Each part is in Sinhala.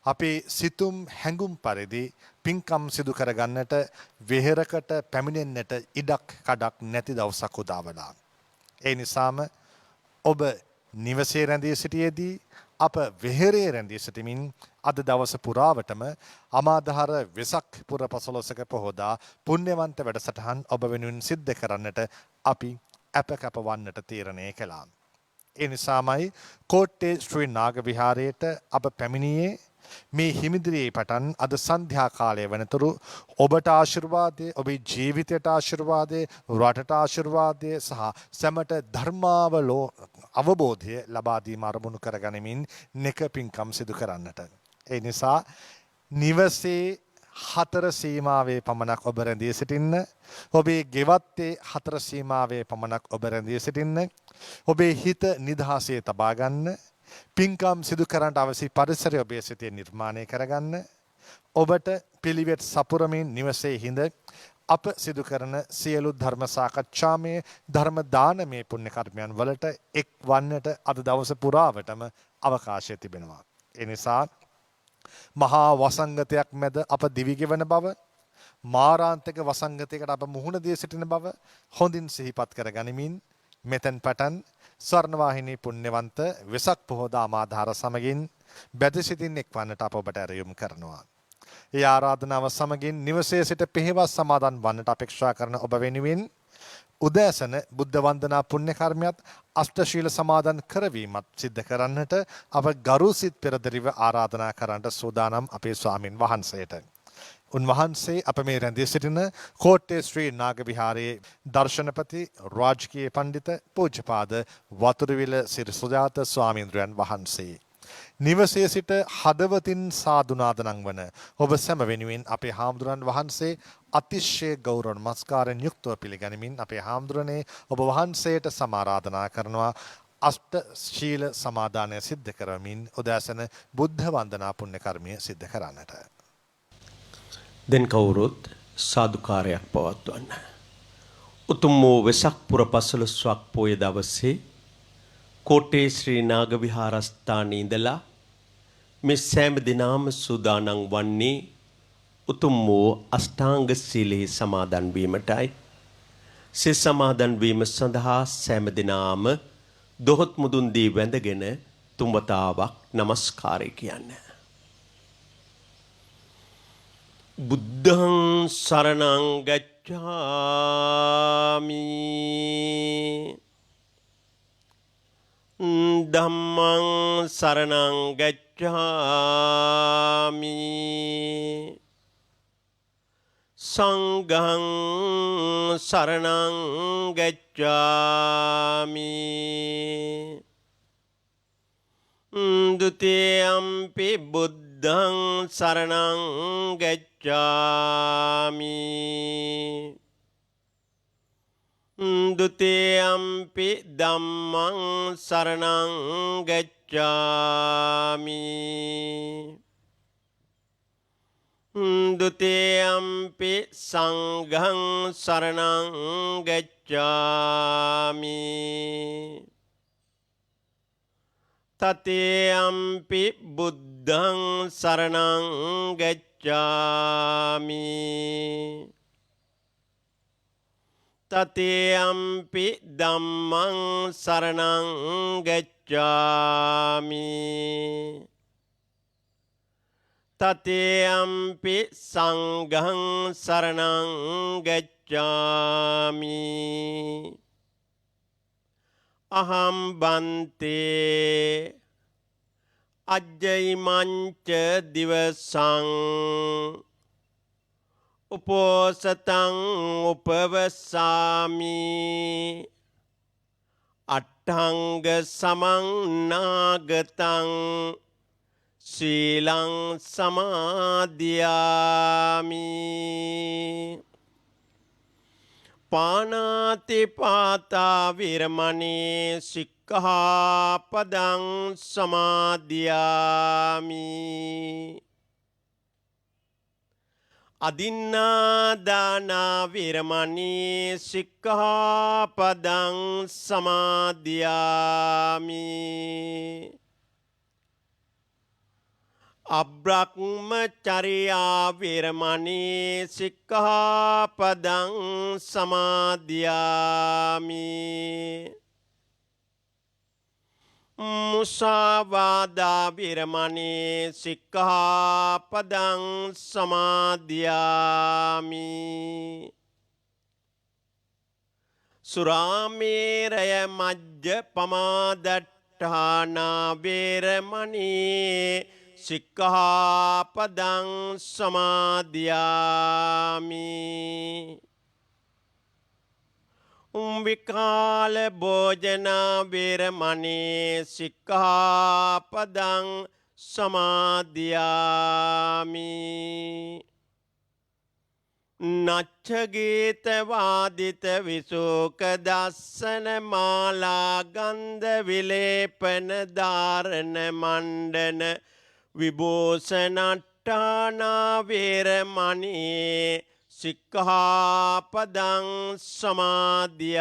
අපි සිතුම් හැඟුම් පරිදි පින්කම් සිදු කරගන්නට වෙහෙරකට පැමිණෙන්නට ඉඩක් කඩක් නැති දවසක් උදා වුණා. ඒ නිසාම ඔබ නිවසේ රැඳී සිටියේදී අප වෙහෙරේ රැඳී සිටමින් අද දවස පුරාවටම අමාදහර වෙසක් පුර පසළොස්වක පොහොදා පුණ්‍යවන්ත වැඩසටහන් ඔබ වෙනුවෙන් සිද්ධ කරන්නට අපි අප කැපවන්නට තීරණය කළා. ඒ නිසාමයි කෝට්ටේ ශ්‍රී නාග විහාරයට අප පැමිණියේ. මේ හිමිදිරියේ පටන් අද සන්ධ්‍යා කාලය වෙනතුරු ඔබට ආශිර්වාදය, ඔබේ ජීවිතයට ආශිර්වාදය, රටට ආශිර්වාදය සහ සැමට ධර්මාවලෝ අවබෝධය ලබා දීම අරමුණු කරගනිමින් නෙක පින්කම් සිදු කරන්නට. ඒ නිසා නිවසේ 4 සීමාවේ පමණක් ඔබ රැඳී සිටින්න. ඔබේ ගෙවත්තේ 4 සීමාවේ පමණක් ඔබ රැඳී සිටින්න. ඔබේ හිත නිදහසේ තබා ගන්න. පින්කම් සිදු කරන්නට අවශ්‍ය පරිසරය ඔබේ සිතේ නිර්මාණය කරගන්න. ඔබට පිළිවෙත් සපුරමින් නිවසේ හිඳ අප සිදු කරන සියලු ධර්ම සාකච්ඡාමය ධර්ම දානමය පුණ්‍ය කර්මයන් වලට එක් වන්නට අද දවස පුරාවටම අවකාශය තිබෙනවා. ඒ නිසා මහා වසංගතයක් මැද අප දිවිගෙවන බව, මාරාන්තික වසංගතයකට අප මුහුණ දී සිටින බව හොඳින් සිහිපත් කර ගනිමින් මෙතෙන් පටන් ස්වර්ණවාහිනී පුණ්‍යවන්ත වෙසක් පොහොදා අමාදහර සමගින් බැදසිතින් එක්වන්නට අප ඔබට ඇරයුම් කරනවා. ඒ ආරාධනාව සමගින් නිවසේ සිට පෙහෙවස් සමාදන් වන්නට අපේක්ෂා කරන ඔබ වෙනුවෙන් උදෑසන බුද්ධ වන්දනා පුණ්‍ය කර්මයක් අෂ්ටශීල සමාදන් කරවීමත් සිද්ධ කරන්නට අප ගරුසිත පෙරදරිව ආරාධනා කරන්නට සූදානම් අපේ ස්වාමින් වහන්සේට. උන්වහන්සේ අප මේ රැඳී සිටින කෝට්ටේ ශ්‍රී නාග විහාරයේ දර්ශනපති රාජකීය පඬිත පූජ්‍යපාද වතුරුවිල සිරි සුජාත ස්වාමීන්ද්‍රයන් වහන්සේ. නිවසේ සිට හදවතින් සාදුනාද නංවන ඔබ සැම වෙනුවෙන් අපේ හාමුදුරන් වහන්සේ අතිශය ගෞරව නමස්කාරයෙන් යුක්තව පිළිගනිමින් අපේ හාමුදුරනේ ඔබ වහන්සේට සමාරාධනා කරනවා අෂ්ට ශීල සමාදානය සිද්ධ කරමින් උදෑසන බුද්ධ වන්දනා පුණ්‍ය කර්මය සිද්ධ කරන්නට. දැන් කවුරුත් සාදුකාරයක් පවත්වන්න. උතුම් වූ වෙසක් පුර පසළොස්වක් පොය දවසේ කෝට්ටේ ශ්‍රී නාග විහාරස්ථානයේ ඉඳලා මේ සෑම දිනම සූදානම් වන්නේ උතුම් වූ අෂ්ටාංග සීලෙහි සමාදන් වීමටයි. සිල් සමාදන් වීම සඳහා සෑම දිනම දොහොත් මුදුන් දී වැඳගෙන තුන්වතාවක් নমස්කාරය කියන්නේ. බුද්ධං සරණං ගච්ඡාමි ධම්මං සරණං ගච්ඡාමි සංඝං සරණං ගච්ඡාමි ဒုတိယံ පි බුද්ධං සරණං ගච්ඡාමි ဒုတိယံ පි ධම්මං සරණං ගච්ඡාමි ဒုတိယံ පි සංඝං සරණං ගච්ඡාමි තතියම්පි බුද්ධං සරණං ගච්ඡාමි තතියම්පි ධම්මං සරණං ගච්ඡාමි තතියම්පි සංඝං සරණං ගච්ඡාමි අහම් බන්තේ අජ්ජයිමංච දිවසං උපෝසතං උපවසාමි අට්ඨංග සමන්නාගතං ශීලං සමාදියාමි පානාති පාතා විරමණී සික්ඛාපදං සමාදියාමි අදින්නාදානා විරමණී සික්ඛාපදං සමාදියාමි අබ්‍රහ්මචර්යා වේරමණී සික්ඛාපදං සමාදියාමි මුසාවාදා වේරමණී සික්ඛාපදං සමාදියාමි සුරාමේරය මජ්ජ පමාදට්ඨානා වේරමණී සික්ඛාපදං සමාදියාමි විකාල භෝජන වේරමණී සික්ඛාපදං සමාදියාමි නච්චගීත වාදිත විසෝක දස්සන මාලා ගන්ධ විලේපන ධාරණ මණ්ඩන විභූෂණට්ඨානා වේරමණී සික්ඛාපදං සමාදියාමි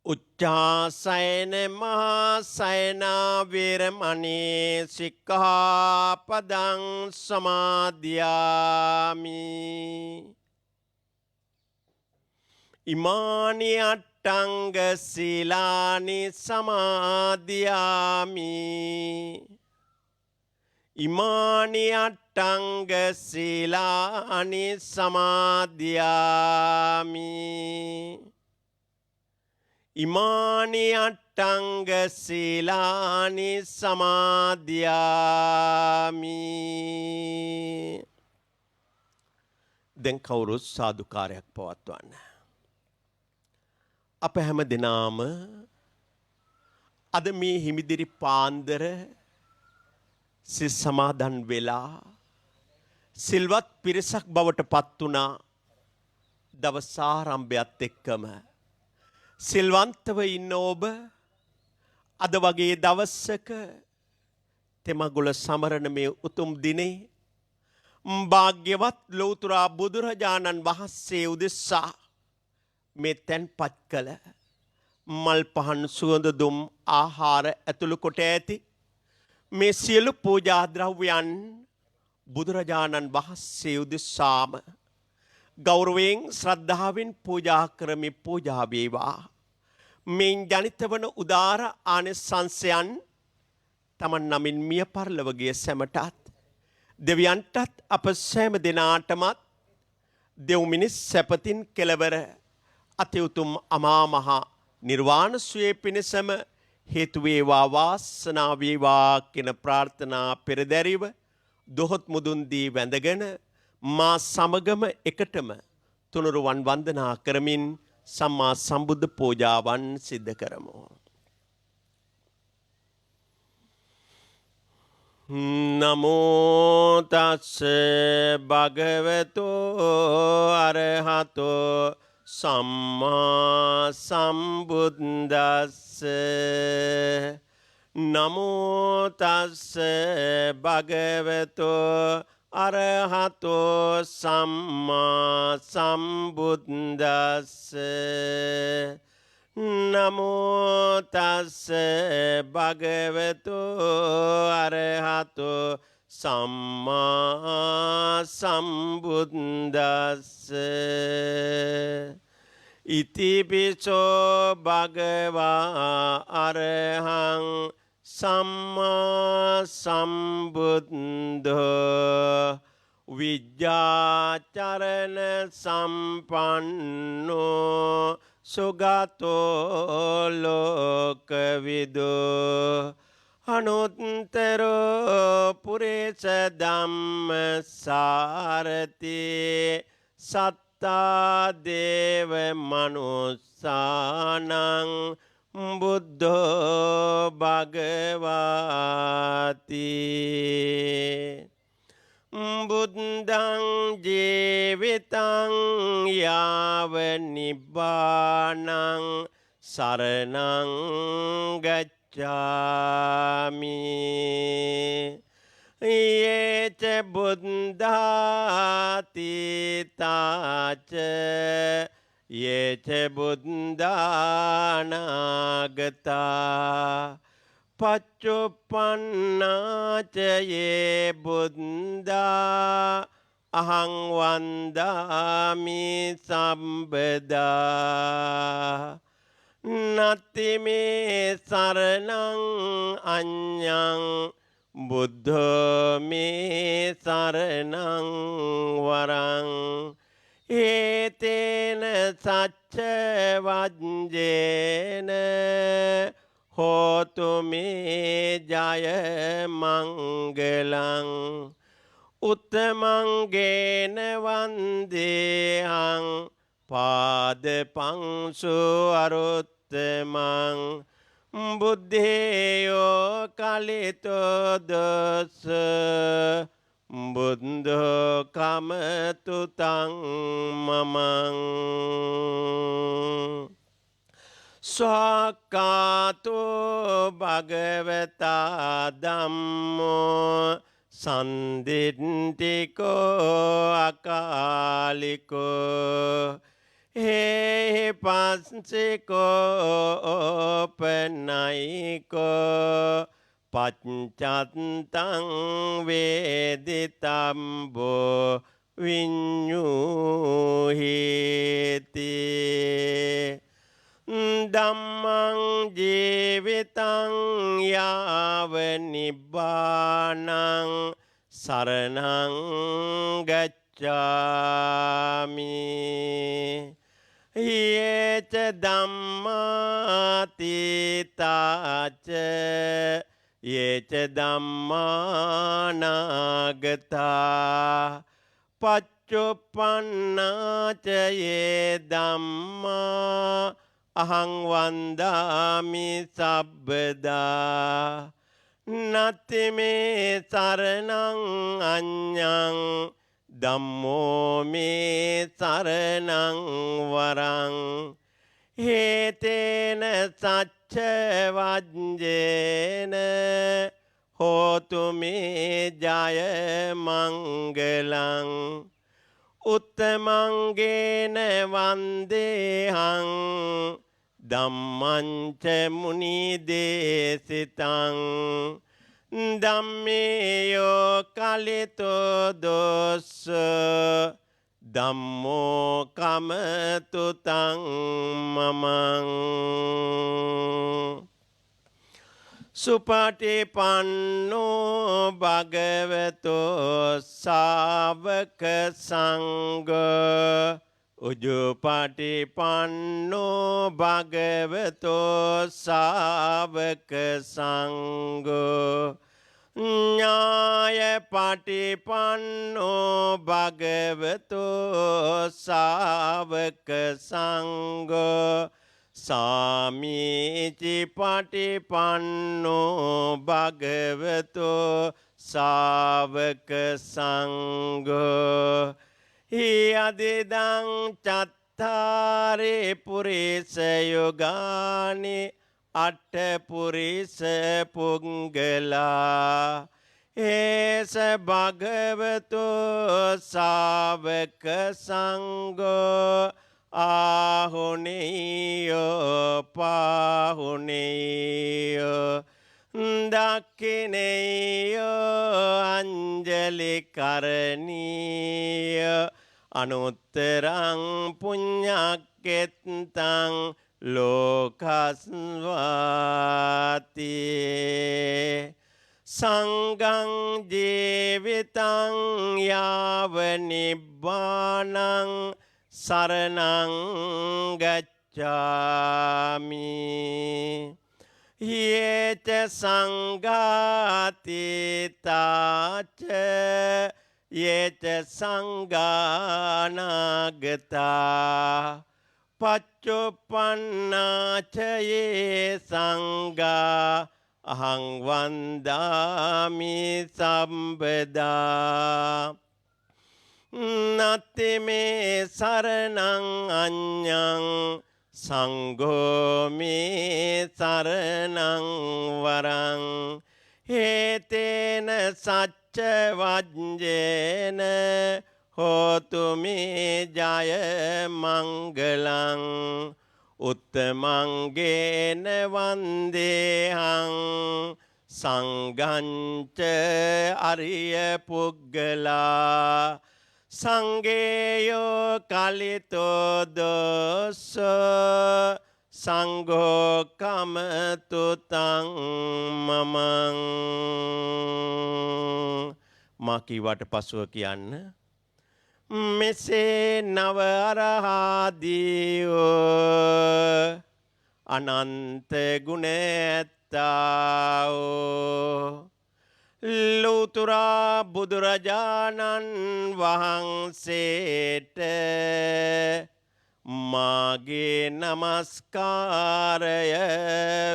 උච්චාසයන මහාසයන වේරමණී සික්ඛාපදං සමාදියාමි ඉමානි අට්ඨංග සීලානි සමාදියාමි ඉමානි අට්ඨංග සීලානි සමාදියාමි ඉමානි අට්ඨංග සීලානි සමාදියාමි දැන් කවුරුත් සාදුකාරයක් පවත්වන්න අප හැම දිනාම අද මේ හිමිදිරි පාන්දර සිල් සමාදන් වෙලා සිල්වත් පිරිසක් බවට පත් වුණා දවස් ආරම්භයත් එක්කම සිල්වන්තව ඉන්න ඔබ අද වගේ දවසක තෙමගුල සමරන මේ උතුම් දිනේ භාග්‍යවත් ලෞතර බුදුරජාණන් වහන්සේ උදෙසා මේ තැන්පත් කළ මල් පහන් සුවඳ දුම් ආහාර ඇතුළු කොට ඇති මේ සියලු පූජා ද්‍රව්‍යයන් බුදුරජාණන් වහන්සේ උදෙසාම ගෞරවයෙන් ශ්‍රද්ධාවෙන් පූජා කරමි පූජා වේවා මෙන් ජනිත වන උදාර ආනිසංසයන් තමන් නමින් මිය පරලොව ගිය සැමටත් දෙවියන්ටත් අප සෑම දිනාටමත් දෙව් මිනිස් සැපතින් කෙලවර අතිඋතුම් අමා මහ නිර්වාණ සුවේ පිණසම හේතු වේවා වාසනාව වේවා කියන ප්‍රාර්ථනා පෙරදැරිව දොහොත් මුදුන් දී වැඳගෙන මා සමගම එකටම තුනුරුවන් වන්දනා කරමින් සම්මා සම්බුද්ධ පූජාවන් සිද්ධ කරමු. නමෝ තස්ස භගවතෝ අරහතෝ සම්මා සම්බුද්දස්ස නමෝ තස්ස භගවතෝ අරහතෝ සම්මා සම්බුද්දස්ස නමෝ තස්ස භගවතෝ අරහතෝ සම්මා සම්බුද්දස්ස ඉතිපිසෝ භගවා අරහං සම්මා සම්බුද්ධෝ විජ්ජාචරණ සම්පන්නෝ සුගතෝ ලෝකවිදෝ අනුත්තරෝ පුරේස ධම්ම සාරති සත්තා දේව මනුස්සානං බුද්ධෝ භගවාති බුද්ධං ජීවිතං යාව නිබ්බානං සරණං ගච්ඡාමි යේච බුද්ධාති තාච යේච බුද්ධානාගතා පච්චුප්පන්නාච යේ බුද්ධා අහං වන්දාමි සම්බදා නත්ති මේ සරණං අඤ්ඤං බුද්ධෝ මේ සරණං වරං ඒතේන සච්ච වජ්ජේන හෝතු මේ ජය මංගලං උත්තමංගේන වන්දේහං පාදපංසු අරුත්තමං බුද්ධේයෝ කලිතෝ දස බුද්ධෝ කමතු තං මමං ස්වාක්කාතෝ භගවතා ධම්මෝ සන්දිට්ඨිකෝ අකාලිකෝ හේ පස්සිකෝ ඕපනයිකෝ පච්චත්තං වේදිතම්බෝ විඤ්ඤුහිති ධම්මං ජීවිතං යාව නිබ්බානං සරණං ගච්ඡාමි යේච ධම්මාතීතාච යේච ධම්මානාගතා පච්චුප්පන්නාච යේ ධම්මා අහං වන්දාමි සබ්බදා නත්ති මේ සරණං අඤ්ඤං ධම්මෝ මේ සරණං වරං හේතේන සච්ච වජ්ජේන හෝතු මේ ජය මංගලං උත්තමංගේන වන්දේහං ධම්මංච මුනි දේසිතං ධම්මේයෝ කලිතෝ දොස්ස ධම්මෝ කමතු තං මමං සුපටිපන්නෝ භගවතෝ සාවක සංඝ උජුපටිපන්නෝ භගවතෝ සාවක සංඝ ඥායපටිපන්නෝ භගවතෝ සාවක සංඝ සාමීචි පටිපන්නෝ භගවතෝ සාවක සංඝෝ හි අදිදං චත්තාරේ පුරිස යෝගානි අට්ඨ පුරිස පුංගලා ඒස භගවතෝ සාවක සංඝෝ ආහුනේයෝ පාහුනේයෝ දක්ඛිනේයෝ අංජලි කරණීය අනුත්තරං පුඤ්ඤක්කෙත්තං ලෝකස්වාති සංඝං ජීවිතං යාව නිබ්බානං සරණං ගච්ඡාමි යේච සංඝාතීතාච යේච සංඝානාගතා පච්චුප්පන්නාච යේ සංඝා අහං වන්දාමි සම්බදා නත්ති මේ සරණං අඤ්ඤං සංඝෝ මේ සරණං වරං හේතේන සච්ච වජ්ජේන හෝතු මේ ජය මංගලං උත්තමංගේන වන්දේහං සංඝංච අරිය පුග්ගලා සංඝේයෝ කලිතෝ දෝස සංඝෝ කමතු තං මමං මා කීවට පසුව කියන්න මෙසේ නව අරහාදීෝ අනන්ත ගුණ ඇත්තාෝ ලෝතුරා බුදුරජාණන් වහන්සේට මාගේ නමස්කාරය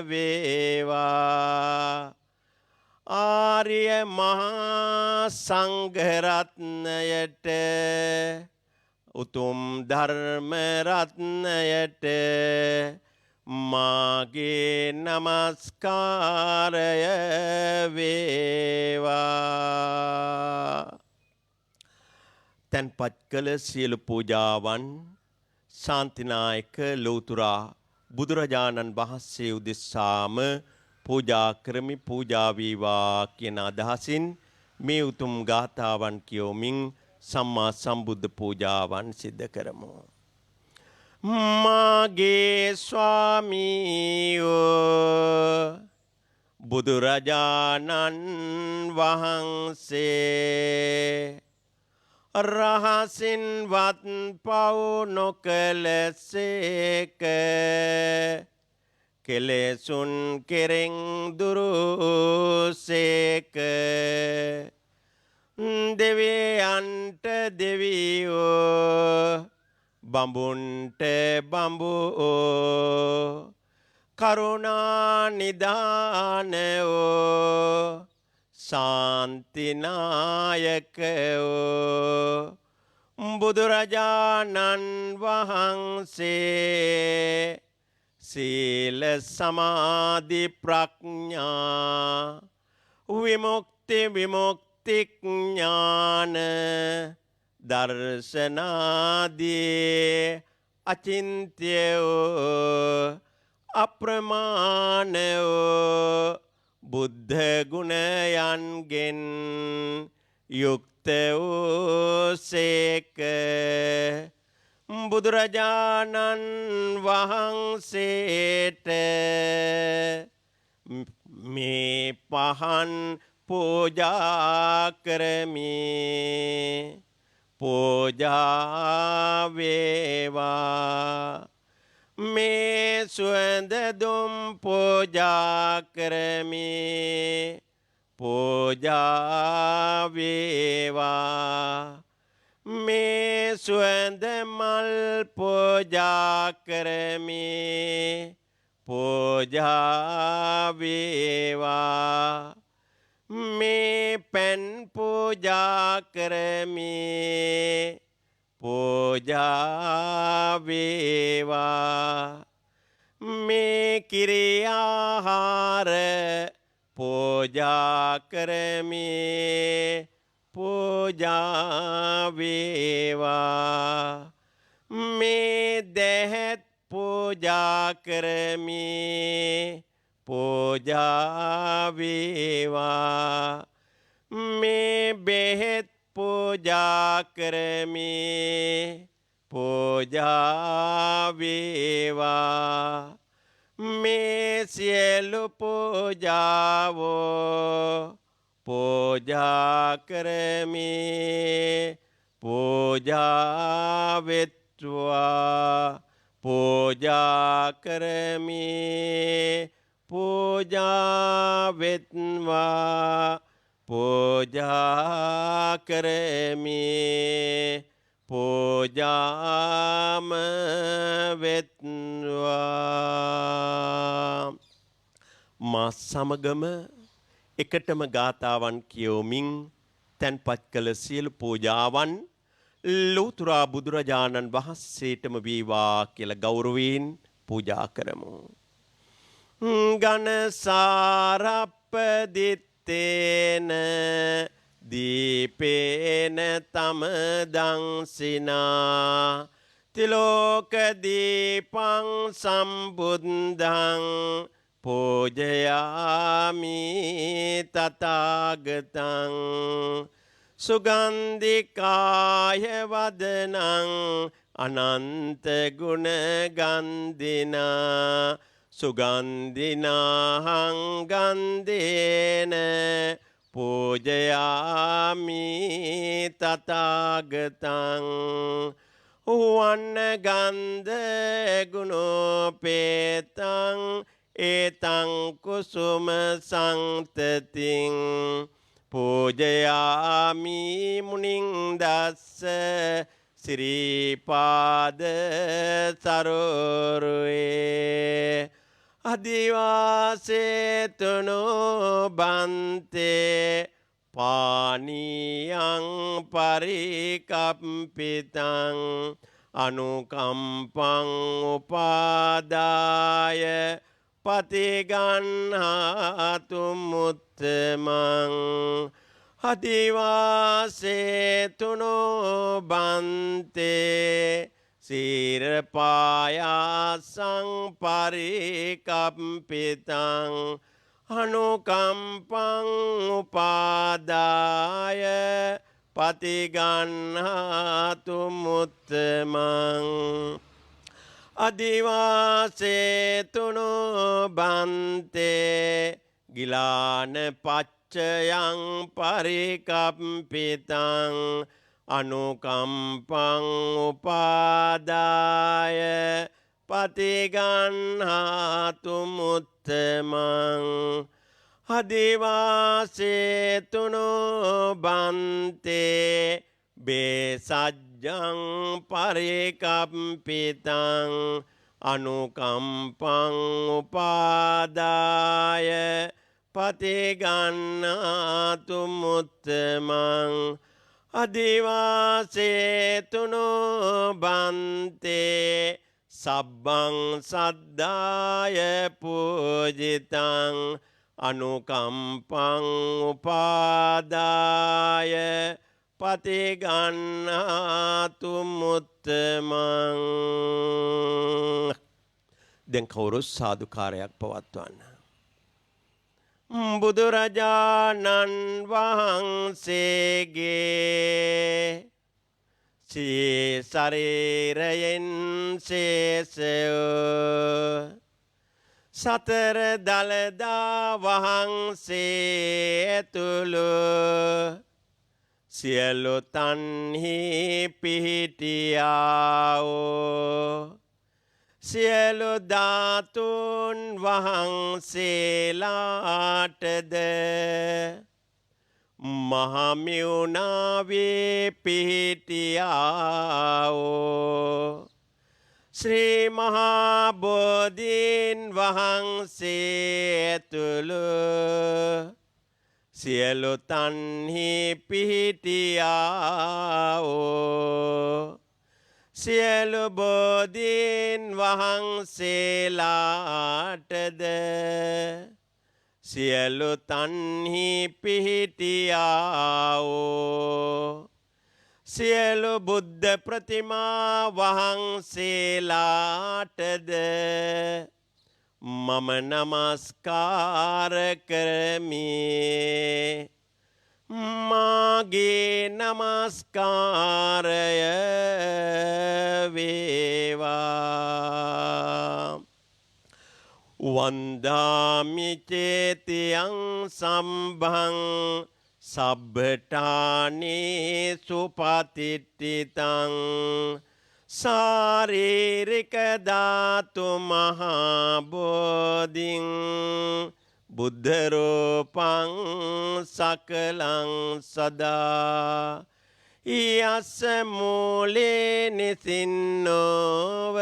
වේවා ආර්ය මහා සංඝරත්නයට උතුම් ධර්ම රත්නයට මාගේ නමස්කාරය වේවා තන්පත් කළ සියලු පූජාවන් ශාන්තිනායක ලෝතුරා බුදුරජාණන් වහන්සේ උදෙසාම පූජා කරමි පූජා වේවා කියන අදහසින් මේ උතුම් ගාථාවන් කියවමින් සම්මා සම්බුද්ධ පූජාවන් සිද්ධ කරමු. මාගේ ස්වාමීයෝ බුදුරජාණන් වහන්සේ රහසින්වත් පව් නොකලසේක කෙලෙසුන් කෙරෙන් දුරුසේක දෙවියන්ට දෙවියෝ බඹුන්ට බඹුෝ කරුණා නිදානයෝ ශාන්තිනායකයෝ බුදුරජාණන් වහන්සේ සීල සමාධි ප්‍රඥා විමුක්ති විමුක්ති ඥාන දර්ශනාදී අචින්ත්‍යෝ අප්‍රමාණයෝ බුද්ධ ගුණයන්ගෙන් යුක්ත වූ සේක බුදුරජාණන් වහන්සේට මේ පහන් පූජා කරමි පූජා වේවා මේ සුවඳ දුම් පූජා කරමි පූජා වේවා මේ සුවඳ මල් පූජා කරමි පූජා වේවා මේ පෙන් පූජා කරමි පූජා වේවා මේ කිරියාහාර පූජා කරමි පූජා වේවා මේ දෙහෙත් පූජා කරමි පූජා වේවා මේ බෙහෙත් පූජා කරමි පූජා වේවා මේ සියලු පූජාවෝ පූජා කරමි පූජා වෙත්වා පූජා කරමි පූජා වෙත්වා පූජා කරමි පූජාම වෙත්වා මා සමගම එකටම ගාථාවන් කියවමින් තැන්පත් කළ සියලු පූජාවන් ලෝතුරා බුදුරජාණන් වහන්සේටම වේවා කියලා ගෞරවයෙන් පූජා කරමු. ඝන සාරප්පදිත්තේන දීපේන තම දංසිනා තිලෝක දීපං සම්බුද්ධං පූජයාමි තථාගතං සුගන්ධිකාය වදනං අනන්ත ගුණ ගන්ධිනා සුගන්ධිනාහං ගන්ධේන පූජයාමි තථාගතං වන්න ගන්ධ ගුණෝපේතං ඒතං කුසුම සංතතින් පූජයාමි මුනිං දස්ස සිරිපාද සරෝරුවේ අදිවාසේතුනෝ බන්තේ පානියං පරිකප්පිතං අනුකම්පං උපාදාය පතිගන්හාතු මුත්තමං අදිවාසේතුනෝ බන්තේ සීරපායාසං පරිකප්පිතං අනුකම්පං උපාදාය පතිගන්හාතු මුත්තමං අදිවාසේතුනෝ බන්තේ ගිලාන පච්චයං පරිකප්පිතං අනුකම්පං උපාදාය පතිගන්හාතු මුත්තමං අදිවාසේතුනෝ බන්තේ බේසජ්ජං පරිකප්පිතං අනුකම්පං උපාදාය පතිගන්හාතු මුත්තමං අදිවාසේතුනෝ බන්තේ සබ්බං සද්ධාය පූජිතං අනුකම්පං උපාදාය පතිගන්හාතු මුත්තමං දැන් කවුරු සාදුකාරයක් පවත්වන්න බුදුරජාණන් වහන්සේගේ සිය ශරීරයෙන් ශේෂයෝ සතර දළදා වහන්සේ ඇතුළු සියලු තන්හි පිහිටියාවෝ සියලු ධාතුන් වහන්සේලාටද මහමිුණාවේ පිහිටියාවෝ ශ්‍රී මහා බෝධීන් වහන්සේ ඇතුළු සියලු තන්හි පිහිටියාවෝ සියලු බෝධීන් වහන්සේලාටද සියලු තන්හි පිහිටියාවෝ සියලු බුද්ධ ප්‍රතිමා වහන්සේලාටද මම නමස්කාර කරමි මාගේ නමස්කාරය වේවා වන්දාමි චේතියං සම්භං සබ්බඨානේ සුපතිට්ඨිතං ශාරීරික ධාතු මහා බෝධින් බුද්ධ රූපං සකලං සදා යස්ස මූලේ නිසින්නෝව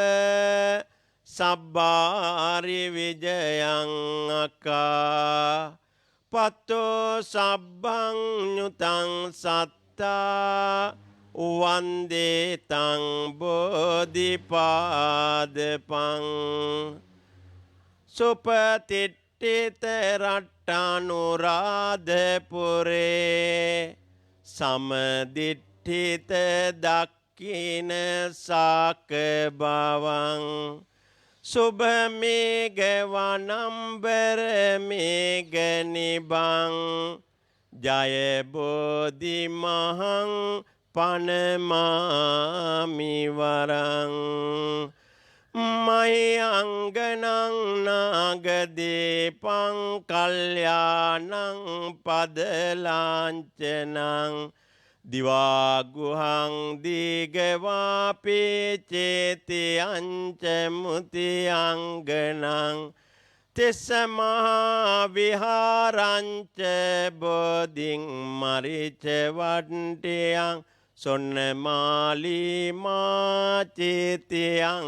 සබ්බාරි විජයං අකා පත්තෝ සබ්බං ඤුතං සත්තා වන්දේ තං බෝධිපාදපං සුපතිට්ඨිත රට්ටානුරාධපුරේ සමදිට්ඨිත දක්කින සාක බවං සුභ මේඝ වනම්බර මේඝ නිබං ජය බෝධි මහං පනමාමි වරං මයි අංගනං නාගදීපං කල්යාණං පදලාංචනං දිවාගුහං දීගවාපේ චේති අංච මුති අංගනං තිස්ස මහා විහාරංච බෝධින් මරිච වට්ටියං සොන්නමාලී මාචේතියං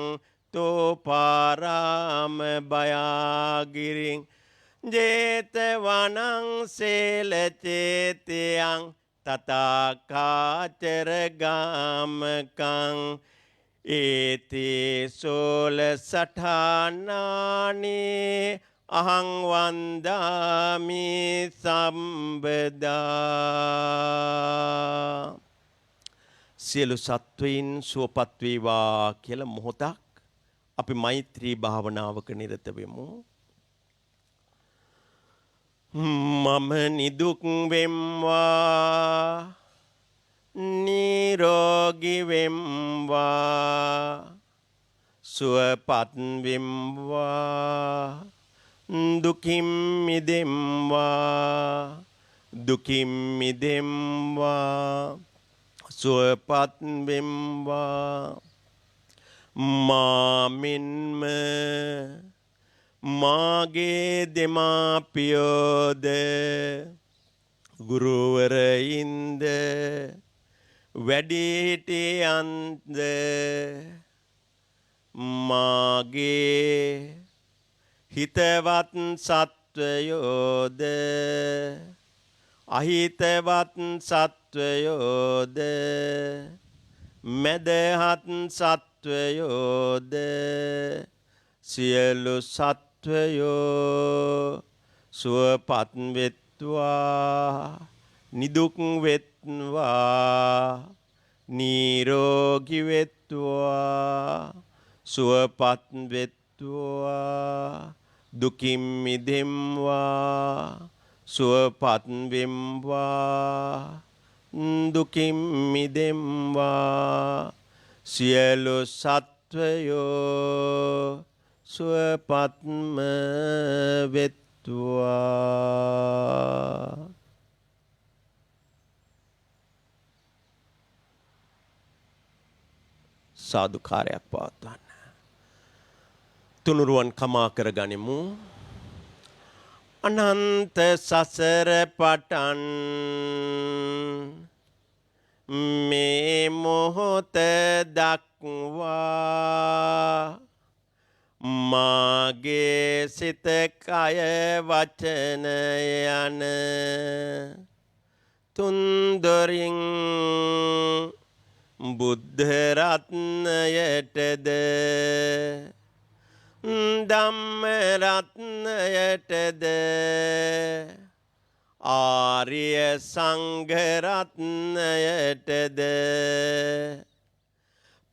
තෝපාරාම බයාගිරින් ජේතවනං සේලචේතියං තථාකාචර ගාමකං ඒතේ සෝල සඨානානේ අහං වන්දාමි සම්බදා සියලු සත්වයින් සුවපත් වේවා කියලා මොහොතක් අපි මෛත්‍රී භාවනාවක නිරත වෙමු. මම නිදුක් වෙම්වා නිරෝගී වෙම්වා සුවපත් වෙම්වා දුකින් මිදෙම්වා දුකින් මිදෙම්වා සුවපත් වෙම්වා මාමින්ම මාගේ දෙමාපියෝද ගුරුවරයින්ද වැඩිහිටියන්ද මාගේ හිතවත් සත්වයෝද අහිතවත් සත්වයෝද මැදහත් සත්වයෝද සියලු සත්වයෝ සුවපත් වෙත්වා නිදුක් වෙත්වා නිරෝගී වෙත්වා සුවපත් වෙත්වා දුකින් මිදෙම්වා සුවපත් වෙම්වා දුකින් මිදෙම්වා සියලු සත්වයෝ සුවපත්ම වෙත්වා සාදුකාරයක් පවත්වන්න. තුනුරුවන් කමා කරගනිමු. අනන්ත සසර පටන් මේ මොහොත දක්වා මාගේ සිත කය වචන යන තුන්දොරින් බුද්ධ රත්නයටද ධම්ම රත්නයටද ආර්ය සංඝ රත්නයටද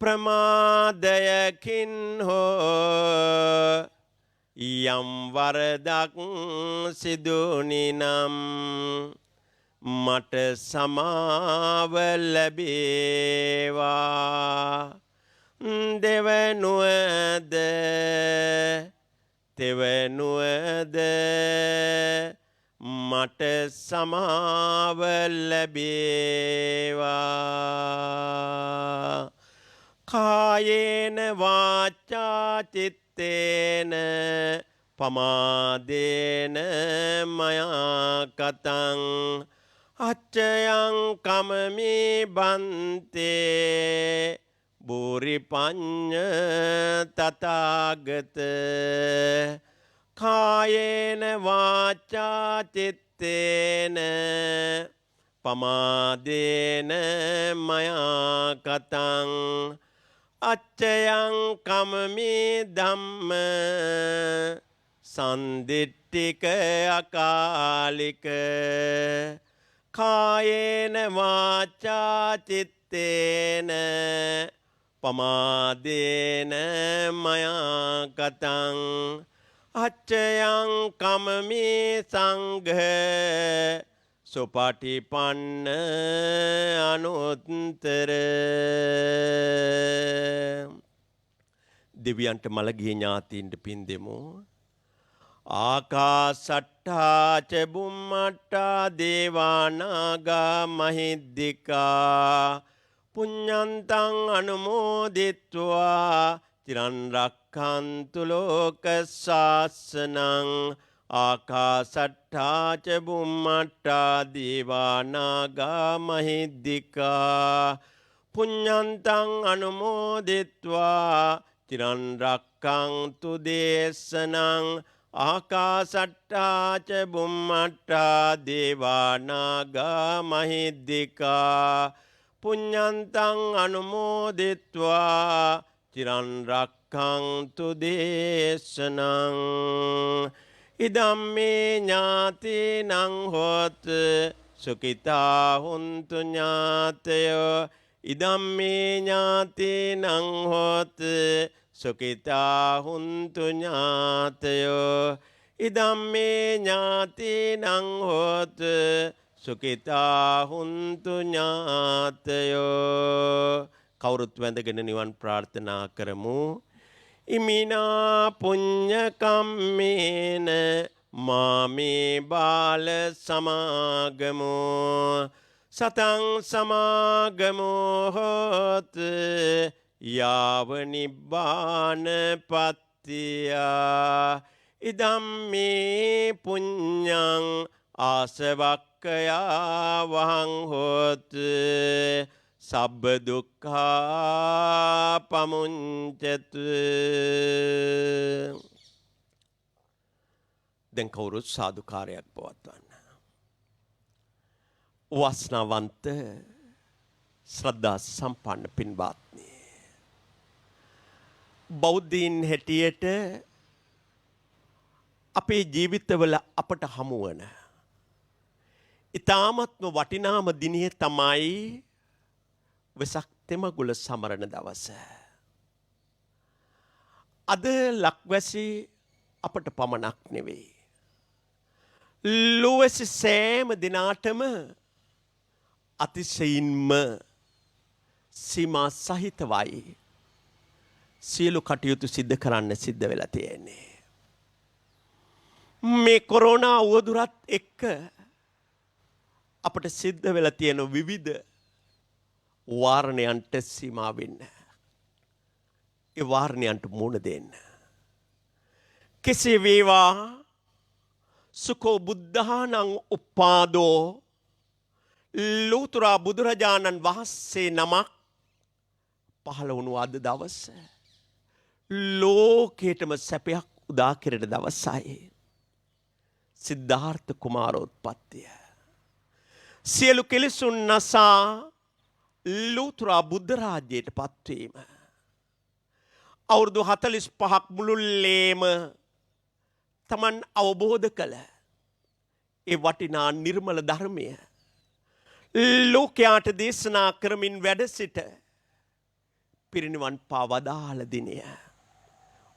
ප්‍රමාදයකින් හෝ යම් වරදක් සිදුනි නම් මට සමාව ලැබේවා. දෙවනුවද තෙවනුවද මට සමාව ලැබේවා. කායේන වාචා චිත්තේන පමාදේන මයා කතං අච්චයං කමමි බන්තේ බුරි පඤ්ඤ තථාගත. කායේන වාචා චිත්තේන පමාදේන මයා කතං අච්චයං කමමි ධම්ම සන්දිට්ඨික අකාලික කායේන වාචා චිත්තේන පමාදේන මයා කතං අච්චයං කමමේ සංඝ සුපටිපන්න අනුත්තර. දෙවියන්ට මළගිය ඥාතීන්ට පින් දෙමු. ආකාසට්ඨා ච බුම්මට්ඨා දේවානාගා මහිද්దికා පුඤ්ඤන්තං අනුමෝදිත්වා චිරන් රක්ඛන්තු ලෝක ශාසනං. ආකාසට්ඨා ච බුම්මට්ඨා දේවානාගා මහිද්దికා පුඤ්ඤන්තං අනුමෝදිත්වා චිරන් රක්ඛන්තු දේශනං. ආකාසට්ඨා ච බුම්මට්ඨා දේවානාගා මහිද්దికා පුඤ්ඤන්තං අනුමෝදිත්වා චිරන් රක්ඛන්තු දේශනං. ඉදම්මේ ඥාතිනං හොත් සුඛිතා හුන්තු ඥාතයෝ. ඉදම්මේ ඥාතිනං හොත් සුඛිතා හුන්තු ඥාතයෝ. ඉදම්මේ ඥාතිනං හොත් සුඛිතා හුන්තු ඥාතයෝ. කවුරුත් වැඳගෙන නිවන් ප්‍රාර්ථනා කරමු. ඉමිනා පුඤ්ඤ කම්මේන මාමේ බාල සමාගමෝ සතං සමාගමෝ හොත් යාව නිබ්බාන පත්තියා. ඉදම්මේ පුඤ්ඤං ආසවක්ඛයා වහං හොත් සබ්බ දුක්ඛා පමුඤ්චතු. දැන් කවුරුත් සාදුකාරයක් පවත්වන්න. වාසනාවන්ත ශ්‍රද්ධා සම්පන්න පින්වත්නි, බෞද්ධයින් හැටියට අපේ ජීවිතවල අපට හමුවන ඊ타මත්ම වටිනාම දිනය තමයි වෙසක් තෙමගුල සමරන දවස. අද ලක්වැසි අපට පමණක් නෙවෙයි, ලෝවැසි සෑම දිනාටම අතිශයින්ම සීමා සහිතවයි සියලු කටයුතු සිද්ධ කරන්න සිද්ධ වෙලා තියෙන්නේ. මේ කොරෝනා උවදුරත් එක්ක අපට සිද්ධ වෙලා තියෙන විවිධ වාරණයන්ට සීමා වෙන්න, ඒ වාරණයන්ට මුහුණ දෙන්න. කෙසේ වේවා සුකෝ බුද්ධානං උපාදෝ, ලෝතුරා බුදුරජාණන් වහන්සේ නමක් පහළ වුණු අද දවස ලෝකේටම සැපයක් උදා කෙරෙන දවසයි. සිද්ධාර්ථ කුමාරෝත්පත්තිය. සියලු කෙලෙසුන් නසා ලෝතුරා බුද්ධ රාජ්‍යයට පත්වීම. අවුරුදු 45ක් මුළුල්ලේම තමන් අවබෝධ කළ ඒ වටිනා නිර්මල ධර්මය ලෝකයාට දේශනා කරමින් වැඩ සිට පිරිනිවන් පා වදාළ දිනය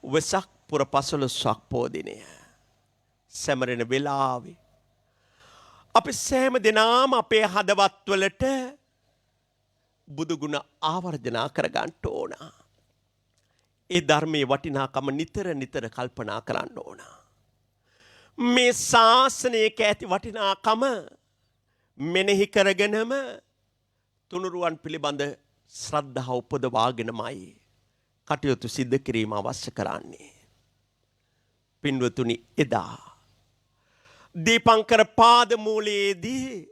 වෙසක් පුර 15ක් පෝ දිනය. සැමරෙන වෙලාවේ අපි සෑම දිනම අපේ හදවත්වලට බුදුගුණ ආවර්ජනා කරගන්න ඕන. ඒ ධර්මයේ වටිනාකම නිතර නිතර කල්පනා කරන්න ඕන. මේ ශාසනයක ඇති වටිනාකම මෙනෙහි කරගෙනම තුනුරුවන් පිළිබඳ ශ්‍රද්ධාව උපදවාගෙනමයි කටයුතු සිද්ධ කිරීම අවශ්‍ය කරන්නේ. පින්වතුනි, එදා දීපංකර පාදමූලයේදී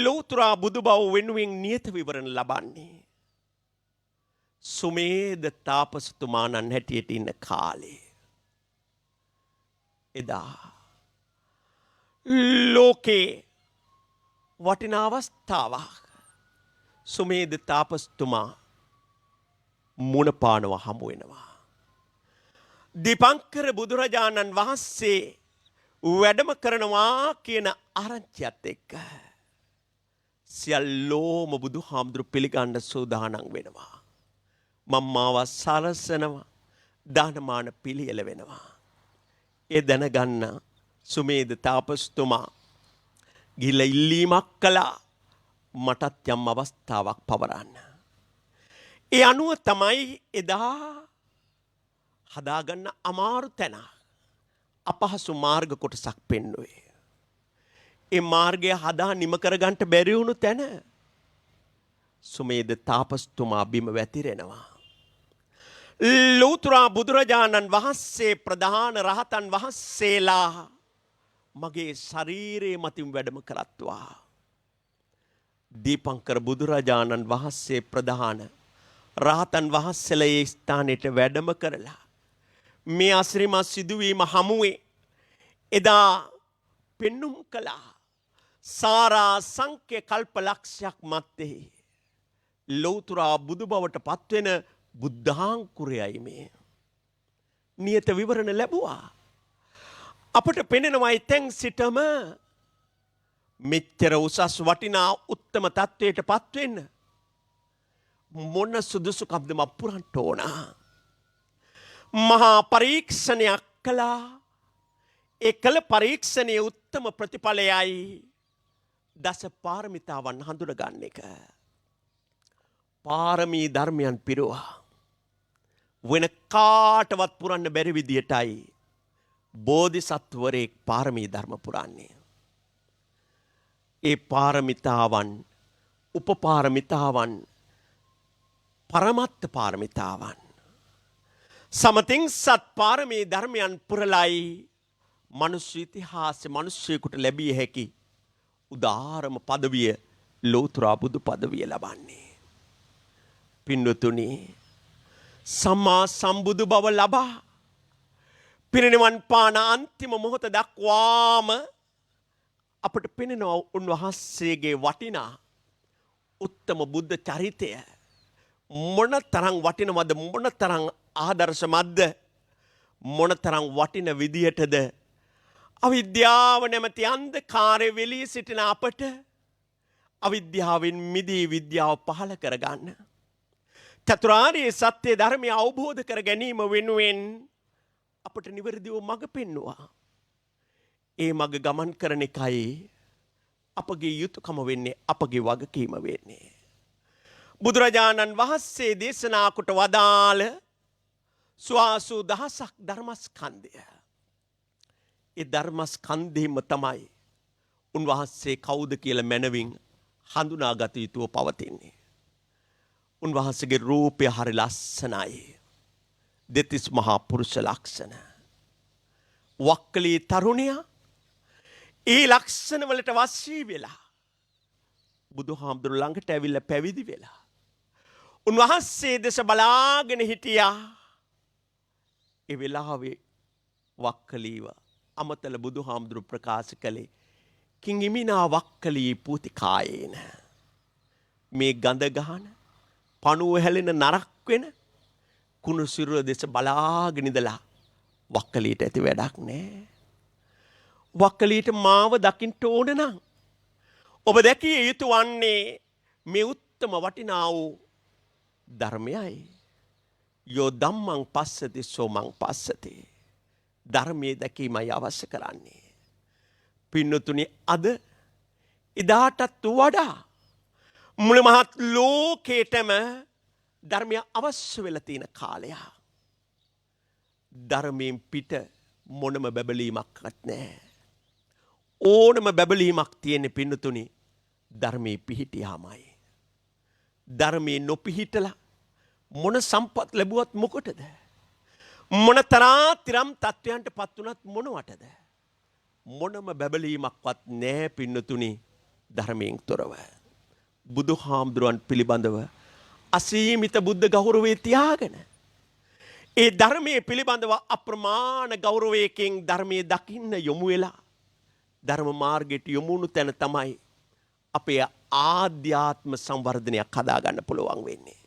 ලෝතුරා බුදුබව වෙනුවෙන් නියත විවරණ ලබන්නේ සුමේද තාපසතුමාණන් හැටියට ඉන්න කාලේ. එදා ලෝකේ වටිනා අවස්ථාවක් සුමේද තාපසතුමා මුණපානව හමු වෙනවා. දීපංකර බුදුරජාණන් වහන්සේ වැඩම කරනවා කියන ආරංචියත් එක්ක සියල්ලෝම බුදුහාමුදුරු පිළිගන්න සූදානම් වෙනවා. මම්මාව සරසනවා, දානමාන පිළියෙල වෙනවා. ඒ දැනගන්න සුමේද තාපස්තුමා ගිහිල්ලා ඉල්ලීමක් කළා, මටත් යම් අවස්ථාවක් පවරන්න. ඒ අනුව තමයි එදා හදාගන්න අමාරු තැන අපහසු මාර්ග කොටසක් පෙන්වුවේ. ඒ මාර්ගය හදා නිම කරගන්න බැරි වුණු තැන සුමේද තාපස්තුමා බිම වැතිරෙනවා. ලෞතර බුදුරජාණන් වහන්සේ ප්‍රධාන රහතන් වහන්සේලා මගේ ශරීරයේ මතින් වැඩම කරත්වා. දීපංකර බුදුරජාණන් වහන්සේ ප්‍රධාන රහතන් වහන්සේලා ඒ ස්ථානෙට වැඩම කරලා මේ අසිරිමත් සිදුවීම හමුවේ එදා පෙන්눔 කළා. සාරා සංඛ්‍ය කල්ප ලක්ෂයක් මැත්තේ ලෞතර බුදු බවට පත්වෙන බුද්ධාංකුරයයි මේ. නියත විවරණ ලැබුවා. අපට පෙනෙනවා ඉතින් සිටම මෙච්චර උසස් වටිනා උත්තම තත්වයට පත්වෙන්න මොන සුදුසුකම්ද පුරන්න ඕන. මහා පරීක්ෂණයක් කළා. ඒ කළ පරීක්ෂණයේ උත්තම ප්‍රතිඵලයයි දස පාරමිතාවන් හඳුනගන්න එක. පාරමී ධර්මයන් පිරුවා. වෙන කාටවත් පුරන්න බැරි විදියටයි බෝධිසත්වරයෙක් පාරමී ධර්ම පුරන්නේ. ඒ පාරමිතාවන්, උපපාරමිතාවන්, පරමත්ත පාරමිතාවන්, සමතින් සත් පාරමී ධර්මයන් පුරලයි මනුෂ්‍ය ඉතිහාසයේ මිනිසෙකුට ලැබිය හැකි උදාරම පදවිය ලෞතර බුදු පදවිය ලබන්නේ. පින්වතුනි, සම්මා සම්බුදු බව ලබා පිරිනිවන් පාන අන්තිම මොහොත දක්වාම අපට පෙනෙනවා උන්වහන්සේගේ වටිනා උත්තම බුද්ධ චරිතය මොනතරම් වටිනවද, මොනතරම් ආදර්ශමත්ද, මොනතරම් වටින විදියටද අවිද්‍යාව නැමැති අන්ධකාරයේ වෙලී සිටින අපට අවිද්‍යාවෙන් මිදී විද්‍යාව පහළ කරගන්න, චතුරාර්ය සත්‍ය ධර්මය අවබෝධ කර ගැනීම වෙනුවෙන් අපට නිවැරදිව මඟ පෙන්වුවා. ඒ මඟ ගමන් කරන එකයි අපගේ යුතුයකම වෙන්නේ, අපගේ වගකීම වෙන්නේ. බුදුරජාණන් වහන්සේ දේශනා කොට වදාළ ස්වාසු දහසක් ධර්මස්කන්ධය. ඒ ධර්මස්කන්ධෙම තමයි උන්වහන්සේ කවුද කියලා මැනවින් හඳුනාගත යුතුව පවතින්නේ. උන්වහන්සේගේ රූපය හරි ලස්සනයි. දෙතිස් මහා පුරුෂ ලක්ෂණ. වක්කලී තරුණියා ඒ ලක්ෂණ වලට වශී වෙලා බුදුහාමුදුරු ළඟට ඇවිල්ලා පැවිදි වෙලා උන්වහන්සේ දෙස බලාගෙන හිටියා. ඒ වෙලාවේ වක්කලීව අමතල බුදුහාමුදුරු ප්‍රකාශ කළේ කිංගිමිනා වක්කලී පූතිකායේන. මේ ගඳ ගහන පණුව හැලෙන නරක් වෙන කුණු සිරුර දෙස බලාගෙන ඉඳලා වක්කලීට ඇති වැඩක් නෑ. වක්කලීට මාව දකින්න ඕන නම් ඔබ දැකිය යුතු වන්නේ මේ උත්තම වටිනා වූ ධර්මයයි. යෝ ධම්මං පස්සති සෝමං පස්සති. ධර්මයේ දැකීමයි අවශ්‍ය කරන්නේ. පින්නතුනි, අද එදාටත් වඩා මුළු මහත් ලෝකේටම ධර්මය අවශ්‍ය වෙලා තියෙන කාලයක්. ධර්මයෙන් පිට මොනම බබලීමක්වත් නැහැ. ඕනම බබලීමක් තියෙන පින්නතුනි ධර්මයේ පිහිටියාමයි. ධර්මයේ නොපිහිටලා මොන සම්පත් ලැබුවත් මොකටද? මොන තරම් තත්වයන්ට පත් වුණත් මොනවටද? මොනම බබලීමක්වත් නැහැ පින්නතුනි ධර්මයෙන් තොරව. බුදුහාමුදුරන් පිළිබඳව අසීමිත බුද්ධ ගෞරවය තියාගෙන ඒ ධර්මයේ පිළිබඳව අප්‍රමාණ ගෞරවයකින් ධර්මයේ දකින්න යොමු වෙලා ධර්ම මාර්ගයට යොමු වුණු තැන තමයි අපේ ආධ්‍යාත්ම සංවර්ධනයක් හදාගන්න පුළුවන් වෙන්නේ.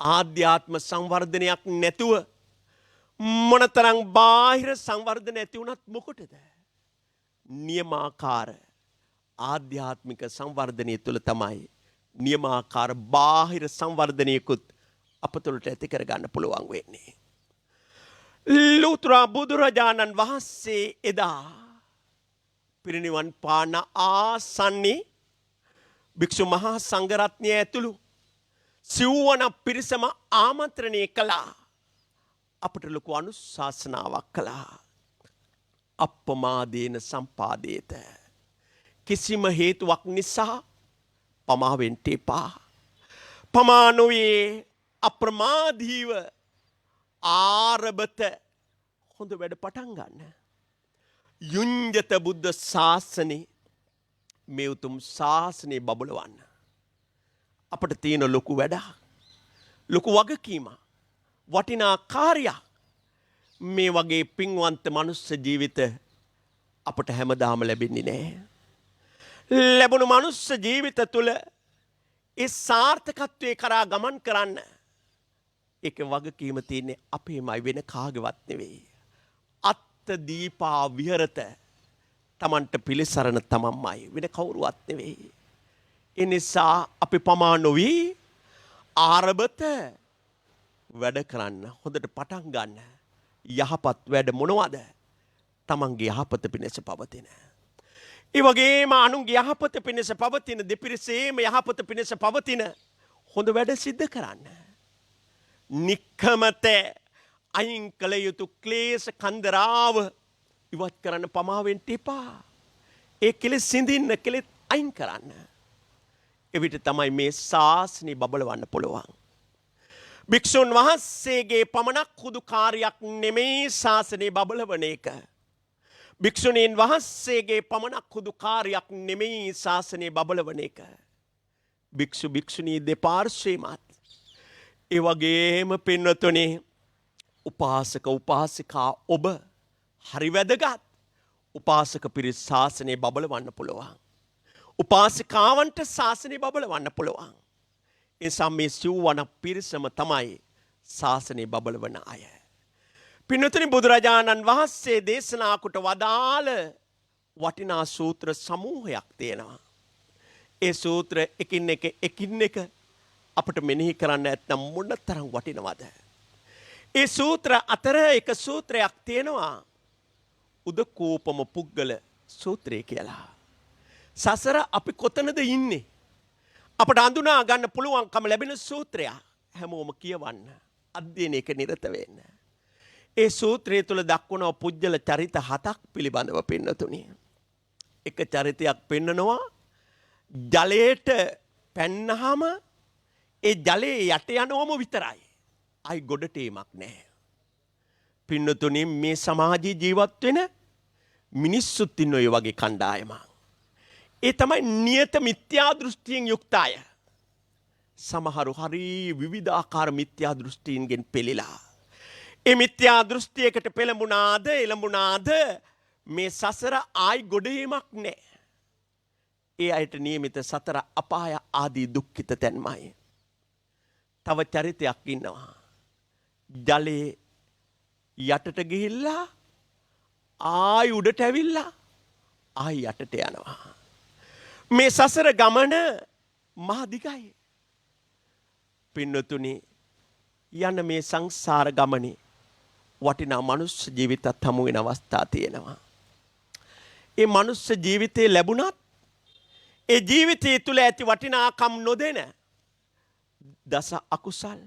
ආධ්‍යාත්ම සංවර්ධනයක් නැතුව මොනතරම් බාහිර සංවර්ධන ඇති වුණත් මොකටද? නියමාකාර ආධ්‍යාත්මික සංවර්ධනය තුළ තමයි නියමාකාර බාහිර සංවර්ධනයකුත් අප තුළට ඇති කරගන්න පුළුවන් වෙන්නේ. ලෝතර බුදුරජාණන් වහන්සේ එදා පිරිනිවන් පාන ආසන්නයේ භික්ෂු මහා සංඝරත්නය ඇතුළු සිව්වන පිරිසම ආමන්ත්‍රණය කළා. අපට ලොකු අනුශාසනාවක් කළා. අප්පමාදේන සම්පාදේත. කිසිම හේතුවක් නිසා පමා වෙන්න එපා. පමා නොවේ අප්‍රමාදීව ආරබත හොඳ වැඩ පටන් ගන්න. යුඤ්ජත බුද්ධ ශාසනේ මේ උතුම් ශාසනේ බබලවන්න. අපට තියෙන ලොකු වැඩක්, ලොකු වගකීමක්, වටිනා කාර්යයක්. මේ වගේ පින්වන්ත මනුස්ස ජීවිත අපට හැමදාම ලැබෙන්නේ නැහැ. ලැබුණු මනුස්ස ජීවිත තුළ ඒ සාර්ථකත්වයේ කරා ගමන් කරන්න ඒක වගකීම තියෙන්නේ අපේමයි, වෙන කාගේවත් නෙවෙයි. අත්ත දීපා විහෙරත, තමන්ට පිළිසරණ තමන්මයි, වෙන කවුරුවත් නෙවෙයි. ඒ නිසා අපි පමා නොවි ආරබත වැඩ කරන්න, හොඳට පටන් ගන්න. යහපත් වැඩ මොනවද? තමන්ගේ යහපත පිණිස පවතින. ඒ වගේම අනුන්ගේ යහපත පිණිස පවතින, දෙපිරිසේම යහපත පිණිස පවතින හොඳ වැඩ සිද්ධ කරන්න. නික්කමත අයින් කළ යුතු ක්ලේශ කන්දරාව ඉවත් කරන්න පමා වෙන්න එපා. ඒ කෙලෙස් සිඳින්න, කෙලෙස් අයින් කරන්න. එවිට තමයි මේ ශාසනය බබලවන්න පුළුවන්. භික්ෂුන් වහන්සේගේ පමණක් හුදු කාර්යයක් නෙමෙයි ශාසනය බබලවන එක. භික්ෂුණීන් වහන්සේගේ පමණක් හුදු කාර්යයක් නෙමෙයි ශාසනය බබලවන එක. භික්ෂු භික්ෂුණී දෙපාර්ශ්වයමත් ඒ වගේම පින්වතුනි, උපාසක උපාසිකා ඔබ හරි වැදගත්. උපාසක පිරිස් ශාසනය බබලවන්න පුළුවන්. උපාසිකාවන්ට ශාසනය බබලවන්න පුළුවන්. එනිසා මේ සිව්වන පිරිසම තමයි ශාසනය බබලවන අය. පින්වතුනි, බුදුරජාණන් වහන්සේ දේශනා කොට වදාළ වටිනා සූත්‍ර සමූහයක් තියෙනවා. ඒ සූත්‍ර එකින් එක අපට මෙනෙහි කරන්න ඇත්නම් මොනතරම් වටිනවද? ඒ සූත්‍ර අතර එක සූත්‍රයක් තියෙනවා, උදකෝපම පුද්ගල සූත්‍රය කියලා. සසර අපි කොතනද ඉන්නේ? අපට අඳුනා ගන්න පුළුවන්කම ලැබෙන සූත්‍රයක්. හැමෝම කියවන්න, අධ්‍යයනයක නිරත වෙන්න. ඒ සූත්‍රය තුළ දක්වන පුජ්‍යල චරිත 7ක් පිළිබඳව පින්නතුනි. එක චරිතයක් පෙන්නනවා, ජලයට පැන්නහම ඒ ජලයේ යට යනවම විතරයි. අයි ගොඩට ඒමක් නැහැ. පින්නතුනි, මේ සමාජයේ ජීවත් වෙන මිනිස්සුත් ඉන්න ඔය වගේ කණ්ඩායමක්. ඒ තමයි නියත මිත්‍යා දෘෂ්ටියෙන් යුක්ත අය. සමහරු හරි විවිධාකාර මිත්‍යා දෘෂ්ටීන්ගෙන් පෙළෙලා. ඒ මිත්‍යා දෘෂ්ටියකට එළඹුණාද මේ සසර ආයි ගොඩේමක් නැහැ. ඒ අයට නියමිත සතර අපාය ආදී දුක්ඛිත තැන්මයි. තව චරිතයක් ඉන්නවා. ජලයේ යටට ගිහිල්ලා ආයි උඩට ඇවිල්ලා ආයි යටට යනවා. මේ සසර ගමන මහ දිගයි. පින්නතුනි, යන මේ සංසාර ගමනේ වටිනා මනුස්ස ජීවිතත් හමු වෙන අවස්ථා තියෙනවා. ඒ මනුස්ස ජීවිතේ ලැබුණත් ඒ ජීවිතය තුළ ඇති වටිනාකම් නොදෙන දස අකුසල්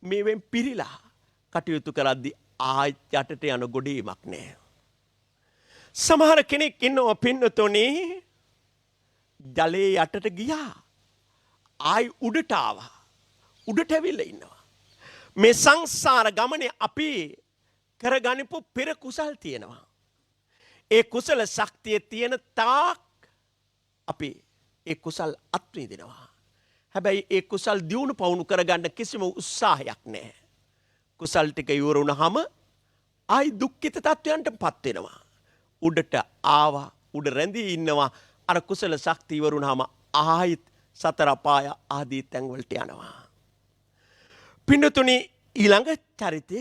මේවෙන් පිරීලා කටයුතු කරද්දී ආයි යටට යන ගොඩේමක් නැහැ. සමහර කෙනෙක් ඉන්නවා පින්නතුනි, ජලයේ යටට ගියා, ආයි උඩට ආවා, උඩට ඇවිල්ලා ඉන්නවා. මේ සංසාර ගමනේ අපි කරගනිපු පෙර කුසල් තියෙනවා. ඒ කුසල ශක්තිය තියෙන තාක් අපි ඒ කුසල් අත්විඳිනවා. හැබැයි ඒ කුසල් දියුණු පවුණු කරගන්න කිසිම උත්සාහයක් නැහැ. කුසල් ටික ඉවර වුණාම ආයි දුක්ඛිත තත්වයන්ටපත් වෙනවා. උඩට ආවා, උඩ රැඳී ඉන්නවා. අර කුසල ශක්තිය ඉවර වුණාම ආයිත් සතර අපාය ආදී තැන් වලට යනවා. පින්නතුනි, ඊළඟ චරිතය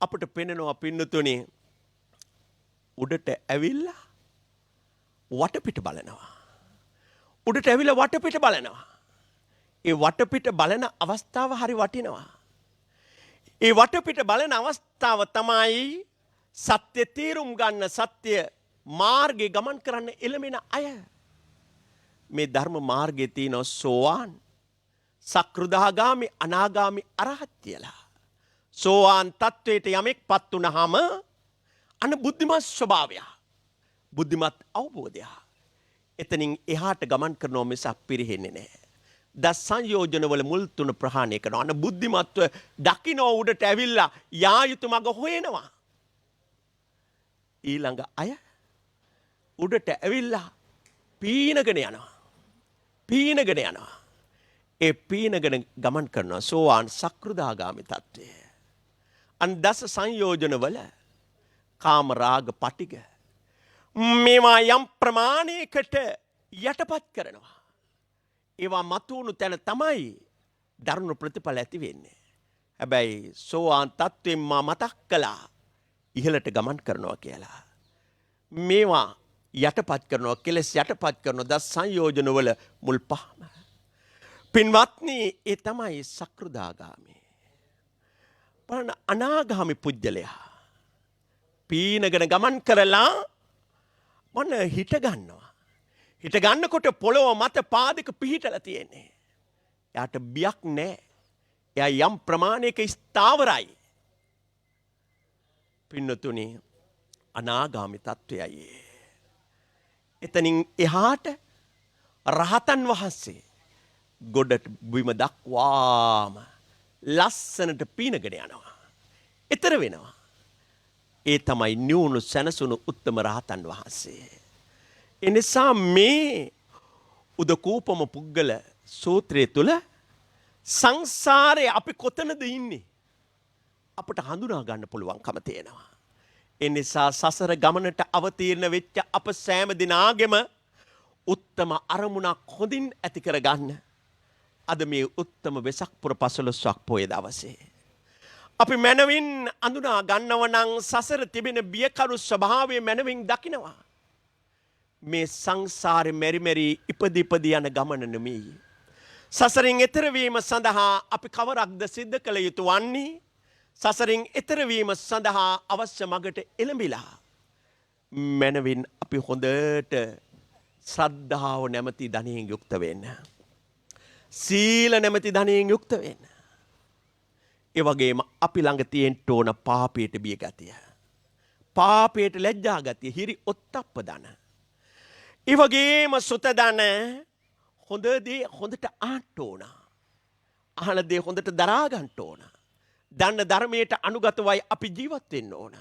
අපට පෙනෙනවා පින්නතුනේ උඩට ඇවිල්ලා වටපිට බලනවා. උඩට ඇවිල්ලා වටපිට බලනවා. ඒ වටපිට බලන අවස්ථාව හරි වටිනවා. ඒ වටපිට බලන අවස්ථාව තමයි සත්‍ය තීරුම් ගන්න සත්‍ය මාර්ගේ ගමන් කරන්න එළමෙන අය. මේ ධර්ම මාර්ගයේ තියෙන සෝවාන්, සක්‍රුදාගාමි, අනාගාමි, අරහත් කියලා. සෝවාන් තත්වයට යමෙක්පත් වුණාම අන බුද්ධිමත් ස්වභාවය, බුද්ධිමත් අවබෝධය. එතනින් එහාට ගමන් කරනවා මිසක් පිරෙන්නේ නැහැ. දස සංයෝජනවල මුල් තුන ප්‍රහාණය කරනවා. අන බුද්ධිමත්ව දකින්න උඩට ඇවිල්ලා යා යුතු මඟ හොයනවා. ඊළඟ අය උඩට ඇවිල්ලා පීනගෙන යනවා. පීනගෙන යනවා. ඒ පීනගෙන ගමන් කරනවා සෝවාන් සක්‍රුදාගාමි තත්වය. අන් දස සංයෝජනවල කාම රාග පටිග මේවා යම් ප්‍රමාණයකට යටපත් කරනවා. ඒවා මතුවුණු තැන තමයි දරුණු ප්‍රතිඵල ඇති වෙන්නේ. හැබැයි සෝවාන් තත්වයෙන් මා මතක් කළා ඉහළට ගමන් කරනවා කියලා. මේවා යටපත් කරනවා, කෙලෙස් යටපත් කරනවා දස සංයෝජනවල මුල් පහම. පින්වත්නි, ඒ තමයි සක්‍රුදාගාමි. බලන්න අනාගාමි පුජ්‍යලයා පීනගෙන ගමන් කරලා මොන හිට ගන්නවා. හිට ගන්නකොට පොළොව මත පාදක පිහිටලා තියෙන්නේ. එයාට බියක් නැහැ. එයා යම් ප්‍රමාණයක ස්ථාවරයි. පින්නතුනි, අනාගාමි තත්වයයි. එතනින් එහාට රහතන් වහන්සේ ගොඩට බිම දක්වාම ලස්සනට පීනගෙන යනවා. ඊතර වෙනවා. ඒ තමයි නිවුණු සැනසුණු උත්තම රහතන් වහන්සේ. එනිසා මේ උදකූපම පුද්ගල සූත්‍රය තුල සංසාරේ අපි කොතනද ඉන්නේ අපට හඳුනා ගන්න පුළුවන්කම තියෙනවා. එනිසා සසර ගමනට අවතීර්ණ වෙච්ච අප සෑම දිනාගෙම උත්තම අරමුණක් හොඳින් ඇති කරගන්න අද මේ උත්තම වෙසක් පුර 15ක් පොය දවසේ අපි මනවින් අඳුනා ගන්නව නම් සසර තිබෙන බියකරු ස්වභාවය මනවින් දකිනවා. මේ සංසාරේ මෙරි මෙරි ඉපදි යන ගමන නෙමෙයි. සසරින් එතර වීම සඳහා අපි කවරක්ද සිද්ධ කළ යුතු වන්නේ? සසරින් එතර වීම සඳහා අවශ්‍ය මගට එළඹිලා මනවින් අපි හොඳට ශ්‍රද්ධාව නැමැති ධනයෙන් යුක්ත වෙන්න. සීල නැමැති ධනයෙන් යුක්ත වෙන්න. ඒ වගේම අපි ළඟ තියෙන්න ඕන පාපයට බිය ගතිය. පාපයට ලැජ්ජා ගතිය, හිරි ඔත්තප්ප දන. ඒ වගේම සුත දන හොඳ දේ හොඳට ආන්න ඕන. අහන දේ හොඳට දරා ගන්න ඕන. දන්න ධර්මයට අනුගතවයි අපි ජීවත් වෙන්න ඕන.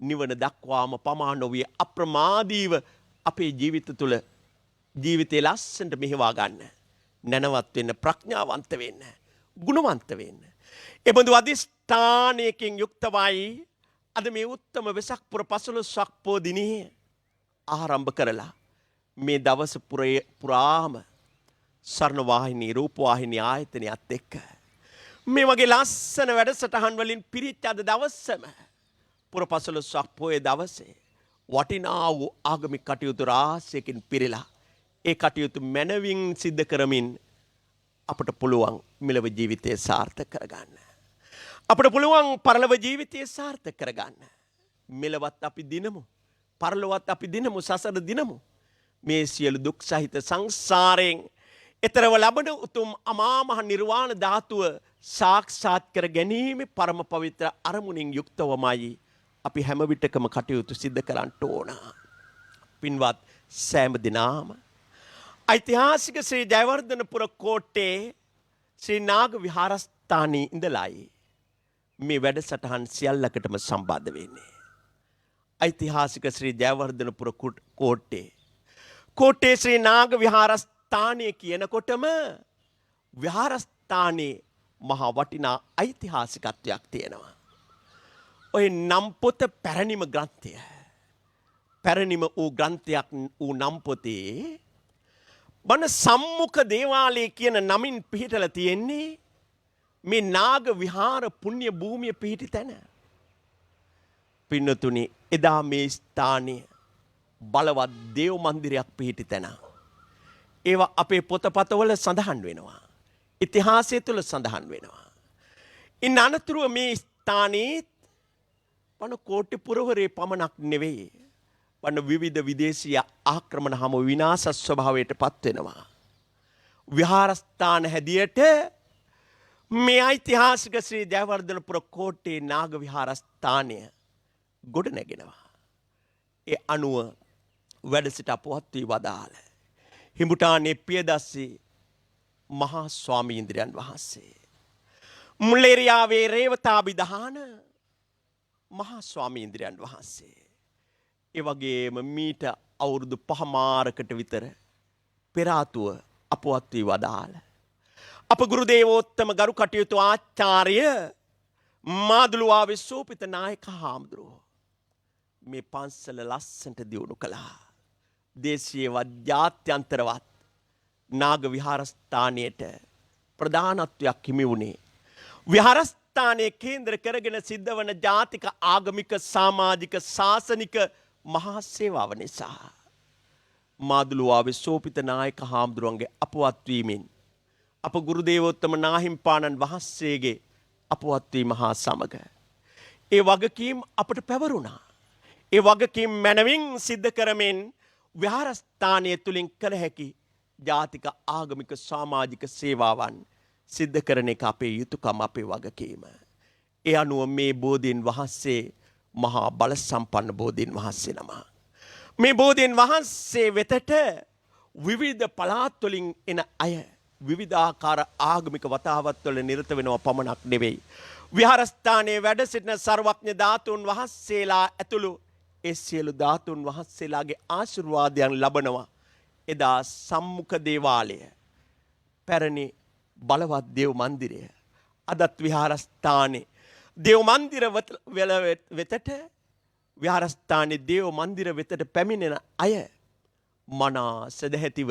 නිවන දක්වාම පමා නොවිය අප්‍රමාදීව අපේ ජීවිත තුළ ජීවිතේ ලස්සනට මෙහෙවා ගන්න. නැනවත් වෙන්න, ප්‍රඥාවන්ත වෙන්න, ගුණවන්ත වෙන්න. එබඳු අධිෂ්ඨානයකින් යුක්තවයි අද මේ උත්තම වෙසක් පුර 15ක් පෝ දිනේ ආරම්භ කරලා මේ දවස පුරාම සරණ වාහිනී, රූප වාහිනී ආයතනයත් එක්ක මේ වගේ ලස්සන වැඩසටහන් වලින් පිරිච්ච අද දවසම පුර 15ක් පොය දවසේ වටිනා වූ ආගමික කටයුතු රාශියකින් පිරීලා ඒ කටයුතු මනවින් සිද්ධ කරමින් අපට පුළුවන් මෙලව ජීවිතය සාර්ථක කරගන්න. අපට පුළුවන් පරලොව ජීවිතය සාර්ථක කරගන්න. මෙලවත් අපි දිනමු, පරලොවත් අපි දිනමු, සසර දිනමු. මේ සියලු දුක් සහිත සංසාරයෙන් එතරව ලබන උතුම් අමා මහ නිර්වාණ ධාතුව සාක්ෂාත් කර ගැනීම පරම පවිත්‍ර අරමුණින් යුක්තවමයි අපි හැම විටකම කටයුතු සිද්ධ කරන්න ඕන. පින්වත් සෑම දිනාම ඓතිහාසික ශ්‍රී ජයවර්ධනපුර කෝට්ටේ ශ්‍රී නාග විහාරස්ථානයේ ඉඳලායි මේ වැඩසටහන් සියල්ලකටම සම්බන්ධ වෙන්නේ. ඓතිහාසික ශ්‍රී ජයවර්ධනපුර කෝට්ටේ ශ්‍රී නාග විහාරස්ථානය කියනකොටම විහාරස්ථානයේ මහා වටිනා ඓතිහාසිකත්වයක් තියෙනවා. ඔය නම් පොත පැරණිම ග්‍රන්ථය. පැරණිම වූ ග්‍රන්ථයක් වූ නම් පොතේ බණ සම්මුඛ දේවාලය කියන නමින් පිහිටලා තියෙන්නේ මේ නාග විහාර පුණ්‍ය භූමිය පිහිටි තැන. පින්නතුනි එදා මේ ස්ථානයේ බලවත් දේව මන්දිරයක් පිහිටි තැන. ඒවා අපේ පොතපතවල සඳහන් වෙනවා. ඉතිහාසය තුළ සඳහන් වෙනවා. ඉන් අනතුරුව මේ ස්ථානයේ වන කෝටි පුරවරේ පමණක් නෙවෙයි. වන විවිධ විදේශීය ආක්‍රමණ හම විනාශ ස්වභාවයට පත් වෙනවා. විහාරස්ථාන හැදියට මේ ඓතිහාසික ශ්‍රී ජයවර්ධනපුර කෝට්ටේ නාග විහාරස්ථානය ගොඩ නැගෙනවා. ඒ අනුව වැඩ සිට අපවත් වී වදාළ හිඹුටානේ පියදස්සී මහා ස්වාමීන්ද්‍රයන් වහන්සේ. මුල්ලේරියාවේ රේවතාභිධාන මහා ස්වාමීන්ද්‍රයන් වහන්සේ. ඒ වගේම මීට අවුරුදු 5මාරකට විතර පෙර ආතුව අපවත් වී වදාළ අප ගුරු දේවෝත්තම ගරු කටයුතු ආචාර්ය මාදුළුවාවේ සෝපිත නායක හාමුදුරුවෝ මේ පන්සල ලස්සනට දියුණු කළා. දේශීයවත් ජාත්‍යන්තරවත් නාග විහාරස්ථානයට ප්‍රධානත්වයක් හිමි වුණේ විහාරස්ථානයේ කේන්ද්‍ර කරගෙන සිද්ධ වන ජාතික ආගමික සමාජික ශාසනික මහා සේවාව නිසා. මාදුළුවාවේ සෝපිත නායක හාමුදුරුවන්ගේ අපවත් වීමෙන් අප ගුරු දේවෝත්තම නාහිම්පාණන් වහන්සේගේ අපවත් වීම හා සමග ඒ වගකීම් අපට පැවරුණා. ඒ වගකීම් මැනවින් සිද්ධ කරමින් විහාරස්ථානය තුලින් කළ හැකි ජාතික ආගමික සමාජික සේවාවන් සිද්ධ කරන එක අපේ යුතුයකම අපේ වගකීම. ඒ අනුව මේ බෝධීන් වහන්සේ මහා බල සම්පන්න බෝධීන් වහන්සේ නම. මේ බෝධීන් වහන්සේ වෙතට විවිධ පළාත් වලින් එන අය විවිධාකාර ආගමික වතාවත් වල නිරත වෙනවා පමණක් නෙවෙයි. විහාරස්ථානයේ වැඩ සිටින සර්වඥ ධාතුන් වහන්සේලා ඇතුළු ඒ සියලු ධාතුන් වහන්සේලාගේ ආශිර්වාදයන් ලබනවා. එදා සම්මුඛ දේවාලය පැරණි බලවත් දේව මන්දිරය අදත් විහාරස්ථානයේ දේව මන්දිර වෙතට විහාරස්ථානයේ දේව මන්දිර වෙතට පැමිණෙන අය මනා සදැහැතිව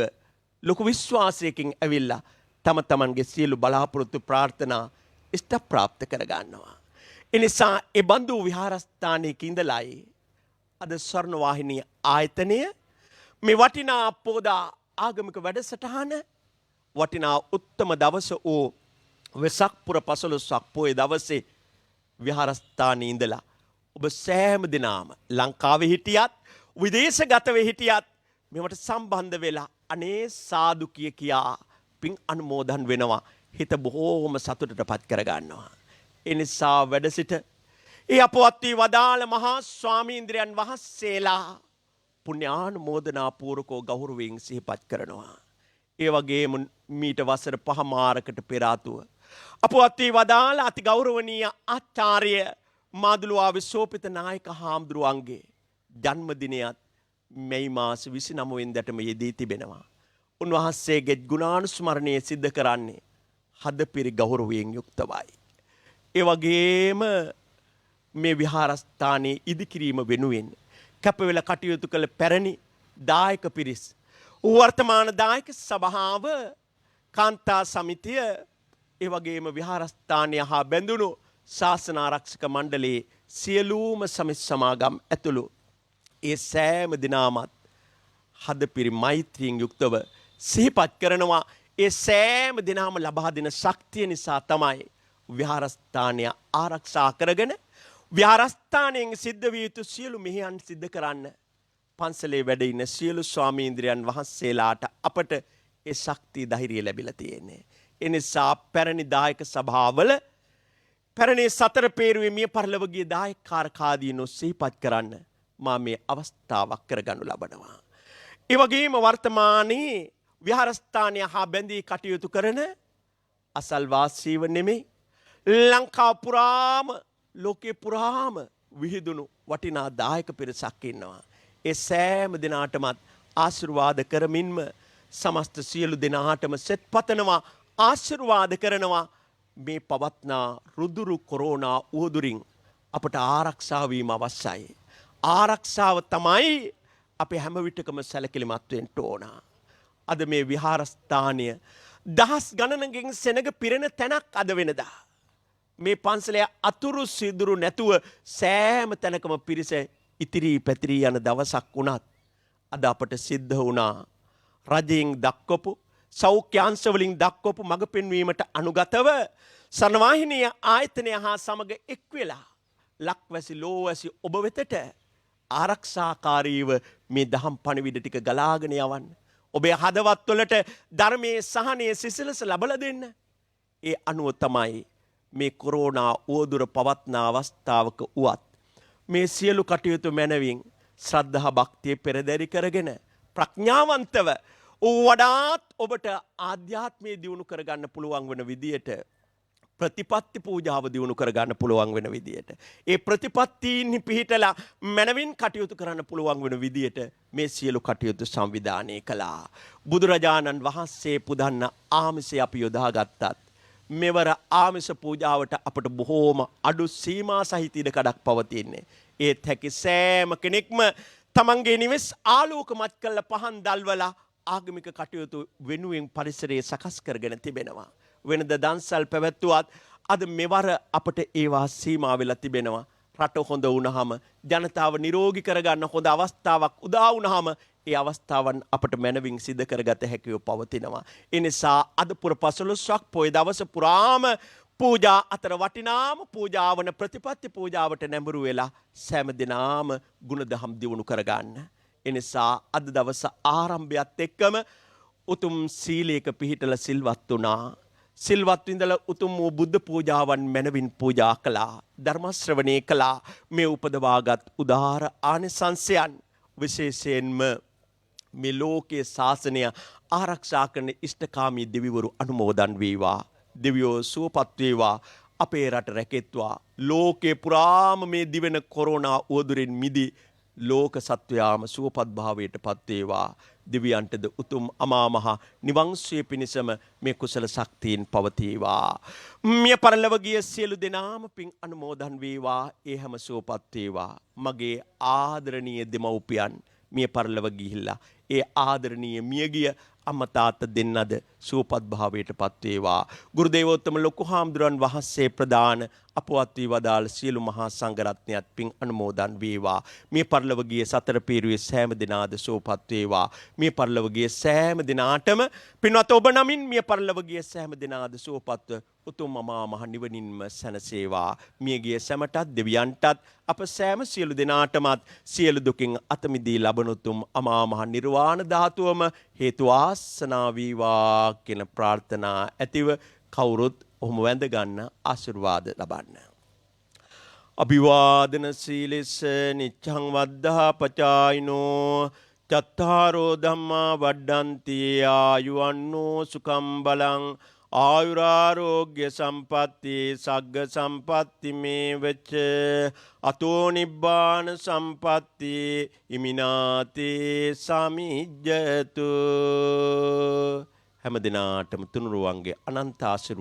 ලොකු විශ්වාසයකින් ඇවිල්ලා තම තමන්ගේ සියලු බලාපොරොත්තු ප්‍රාර්ථනා ඉෂ්ට ප්‍රාප්ත කරගන්නවා. එනිසා ඒ බඳු විහාරස්ථානයක ඉඳලායි අද ස්වර්ණවාහිනී ආයතනය මේ වටිනා පෝදා ආගමික වැඩසටහන වටිනා උත්තම දවස වූ වෙසක් පුර 15ක් පොය දවසේ විහාරස්ථානයේ ඉඳලා ඔබ සෑම දිනම ලංකාවේ හිටියත් විදේශගතව හිටියත් මේවට සම්බන්ධ වෙලා අනේ සාදු කියා පින් අනුමෝදන් වෙනවා. හිත බොහෝම සතුටටපත් කරගන්නවා. ඒ නිසා වැඩ සිට ඒ අපවත් වී වදාළ මහා ස්වාමීන්ද්‍රයන් වහන්සේලා පුණ්‍යානුමෝදනා පූර්වකව ගෞරවයෙන් සිහිපත් කරනවා. ඒ වගේම මීට වසර 5මාරකට පෙර ආතුව අපවත් වී වදාළ අති ගෞරවනීය ආචාර්ය මාදුළුවාවේ සෝපිත නායක හාමුදුරුවන්ගේ ජන්මදිනයත් මැයි මාස 29 වෙනිදාටම යෙදී තිබෙනවා. උන්වහන්සේගේ ගුණානුස්මරණය සිද්ධ කරන්නේ හදපිරි ගෞරවයෙන් යුක්තවයි. ඒ වගේම මේ විහාරස්ථානයේ ඉදිකිරීම වෙනුවෙන් කැපවෙලා කටයුතු කළ පැරණි දායක පිරිස් වර්තමාන දායක සභාව කාන්තා සමිතිය ඒ වගේම විහාරස්ථානය හා බැඳුණු ශාසන ආරක්ෂක මණ්ඩලයේ සියලුම සමිති සමාගම් ඇතුළු ඒ සෑම දිනමත් හදපිරි මෛත්‍රියෙන් යුක්තව සිහිපත් කරනවා. ඒ සෑම දිනම ලබා දෙන ශක්තිය නිසා තමයි විහාරස්ථානය ආරක්ෂා කරගෙන විහාරස්ථානයෙන් සිද්ධ විය යුතු සියලු මෙහෙයන් සිද්ධ කරන්න පන්සලේ වැඩ ඉන්න සියලු ස්වාමීන්ද්‍රයන් වහන්සේලාට අපට ඒ ශක්තිය ධෛර්යය ලැබිලා තියෙන්නේ. ඒ නිසා පැරණි දායක සභාවල පැරණි සතර පේරුවේ මිය පරලොව ගිය දායකකාරකාදීනෝ සිහිපත් කරන්න මා මේ අවස්ථාවක් කරගනු ලබනවා. ඒ වගේම වර්තමානයේ විහාරස්ථානය හා බැඳී කටයුතු කරන අසල්වාසීව නෙමෙයි ලංකාව පුරාම ලෝකේ පුරාම විහිදුණු වටිනා දායක පිරිසක් ඉන්නවා. ඒ සෑම දිනාටමත් ආශිර්වාද කරමින්ම සමස්ත සියලු දිනාටම සෙත් පතනවා ආශිර්වාද කරනවා. මේ පවත්නා රුදුරු කොරෝනා උවදුරින් අපට ආරක්ෂා වීම අවශ්‍යයි. ආරක්ෂාව තමයි අපි හැම විටකම සැලකිලිමත් වෙන්න ඕන. අද මේ විහාරස්ථානය දහස් ගණනකින් සෙනග පිරෙන තැනක් අද වෙනදා. මේ පන්සලේ අතුරු සිදුරු නැතුව සෑම තැනකම පිරිස ඉතිරි පැතිරී යන දවසක් වුණත් අද අපට සිද්ධ වුණා රජයෙන් දක්වපු සෞඛ්‍යාංශ වලින් දක්වපු මඟ පෙන්වීමට අනුගතව සනවාහිනීය ආයතනය හා සමග එක් වෙලා ලක්වැසි ලෝවැසි ඔබ වෙතට ආරක්ෂාකාරීව මේ දහම් පණිවිඩ ටික ගලාගෙන යවන්න. ඔබේ හදවත්වලට ධර්මයේ සහනයේ සිසිලස ලබලා දෙන්න. ඒ අනුව තමයි මේ කොරෝනා උවදුර පවත්න අවස්ථාවක වුවත් මේ සියලු කටයුතු මැනවින් ශ්‍රද්ධා භක්තිය පෙරදරි කරගෙන ප්‍රඥාවන්තව වඩාත් ඔබට ආධ්‍යාත්මය දියුණු කරගන්න පුළුවන් වෙන විදියට ප්‍රතිපත්ති පූජාව දියුණු කරගන්න පුළුවන් වෙන විදියට ඒ ප්‍රතිපත්තීන් පිහිටලා මනවින් කටයුතු කරන්න පුළුවන් වෙන විදියට මේ සියලු කටයුතු සංවිධානය කළා. බුදුරජාණන් වහන්සේ පුදන්න ආමිසය අපි යොදා ගත්තත් මෙවර ආමිස පූජාවට අපට බොහෝම අඩු සීමා සහිත ඉඩකඩක් පවතින්නේ. ඒත් හැකි සෑම කෙනෙක්ම තමන්ගේ නිවෙස් ආලෝකමත් කළ පහන් දල්වලා ආගමික කටයුතු වෙනුවෙන් පරිසරයේ සකස් කරගෙන තිබෙනවා. වෙනද දන්සල් පැවැත්වුවත් අද මෙවර අපට ඒවා සීමා වෙලා තිබෙනවා. රට හොඳ වුණාම ජනතාව නිරෝගී කරගන්න හොඳ අවස්ථාවක් උදා වුණාම ඒ අවස්ථාවන් අපට මනවින් සිදු කරගත හැකිව පවතිනවා. ඒ නිසා අද පුර 15ක් පොය දවස පුරාම පූජා අතර වටිනාම පූජාවන ප්‍රතිපත්ති පූජාවට නැඹුරු වෙලා සෑම දිනාම ගුණධම් දියුණු කරගන්න. ඒ නිසා අද දවස ආරම්භයත් එක්කම උතුම් සීලයක පිහිටලා සිල්වත් වුණා. සිල්වත් විඳලා උතුම් වූ බුද්ධ පූජාවන් මනවින් පූජා කළා. ධර්ම ශ්‍රවණය කළා. මේ උපදවාගත් උදාර ආනිසංසයන් විශේෂයෙන්ම මේ ලෝකයේ ශාසනය ආරක්ෂා කරන ඉෂ්ඨකාමී දෙවිවරු අනුමෝදන් වේවා. දෙවියෝ සුවපත් වේවා. අපේ රට රැකෙත්වා. ලෝකේ පුරාම මේ දිවෙන කොරෝනා උවදුරින් මිදී ලෝක සත්වයාම සුවපත් භාවයට පත් වේවා. දිව්‍යයන්ටද උතුම් අමා මහ නිවන් සුවය පිණිසම මේ කුසල ශක්තියින් පවතිවා. මිය පරලොව ගිය සියලු දෙනාම පින් අනුමෝදන් වේවා. ඒ හැම සුවපත් වේවා. මගේ ආදරණීය දෙමව්පියන් මිය පරලොව ගිහිල්ලා ඒ ආදරණීය මියගිය අම්මා තාත්තා දෙන්නද සුවපත් භාවයට පත් වේවා. ගුරු දේවෝත්තම ලොකු හාමුදුරන් වහන්සේ ප්‍රදාන අපවත් වී වදාළ සියලු මහා සංඝරත්නයත් පින් අනුමෝදන් වේවා. මේ පරලොව ගිය සතර පීරුවේ සෑම දිනාද සුවපත් වේවා. මේ පරලොව ගිය සෑම දිනාටම පින්වත් ඔබ නමින් මේ පරලොව ගිය සෑම දිනාද සුවපත්ව උතුම් අමා මහ නිවනින්ම සැනසේවා. මියගිය සැමටත් දෙවියන්ටත් අප සෑම සියලු දෙනාටමත් සියලු දුකින් අත මිදී ලබන උතුම් අමා මහ නිර්වාණ ධාතුවම හේතු වාසනා වේවා කියන ප්‍රාර්ථනා ඇතිව කවුරුත් ඔහොම වැඳ ගන්න ආශිර්වාද ලබන්න. අභිවාදන සීලෙස නිච්ඡං වද්ධා පචායිනෝ චත්තාරෝ ධම්මා වඩ්ඩන්ති ආයුවන්නෝ සුඛම් බලං ආයුරාරෝග්‍ය සම්පatti සග්ග සම්පatti මේ වෙච්ච අතෝ නිබ්බාන සම්පatti ඉමිනාතේ සමිජ්ජතු. හැම දිනාටම තුනුරුවන්ගේ අනන්ත ආශිර්වාද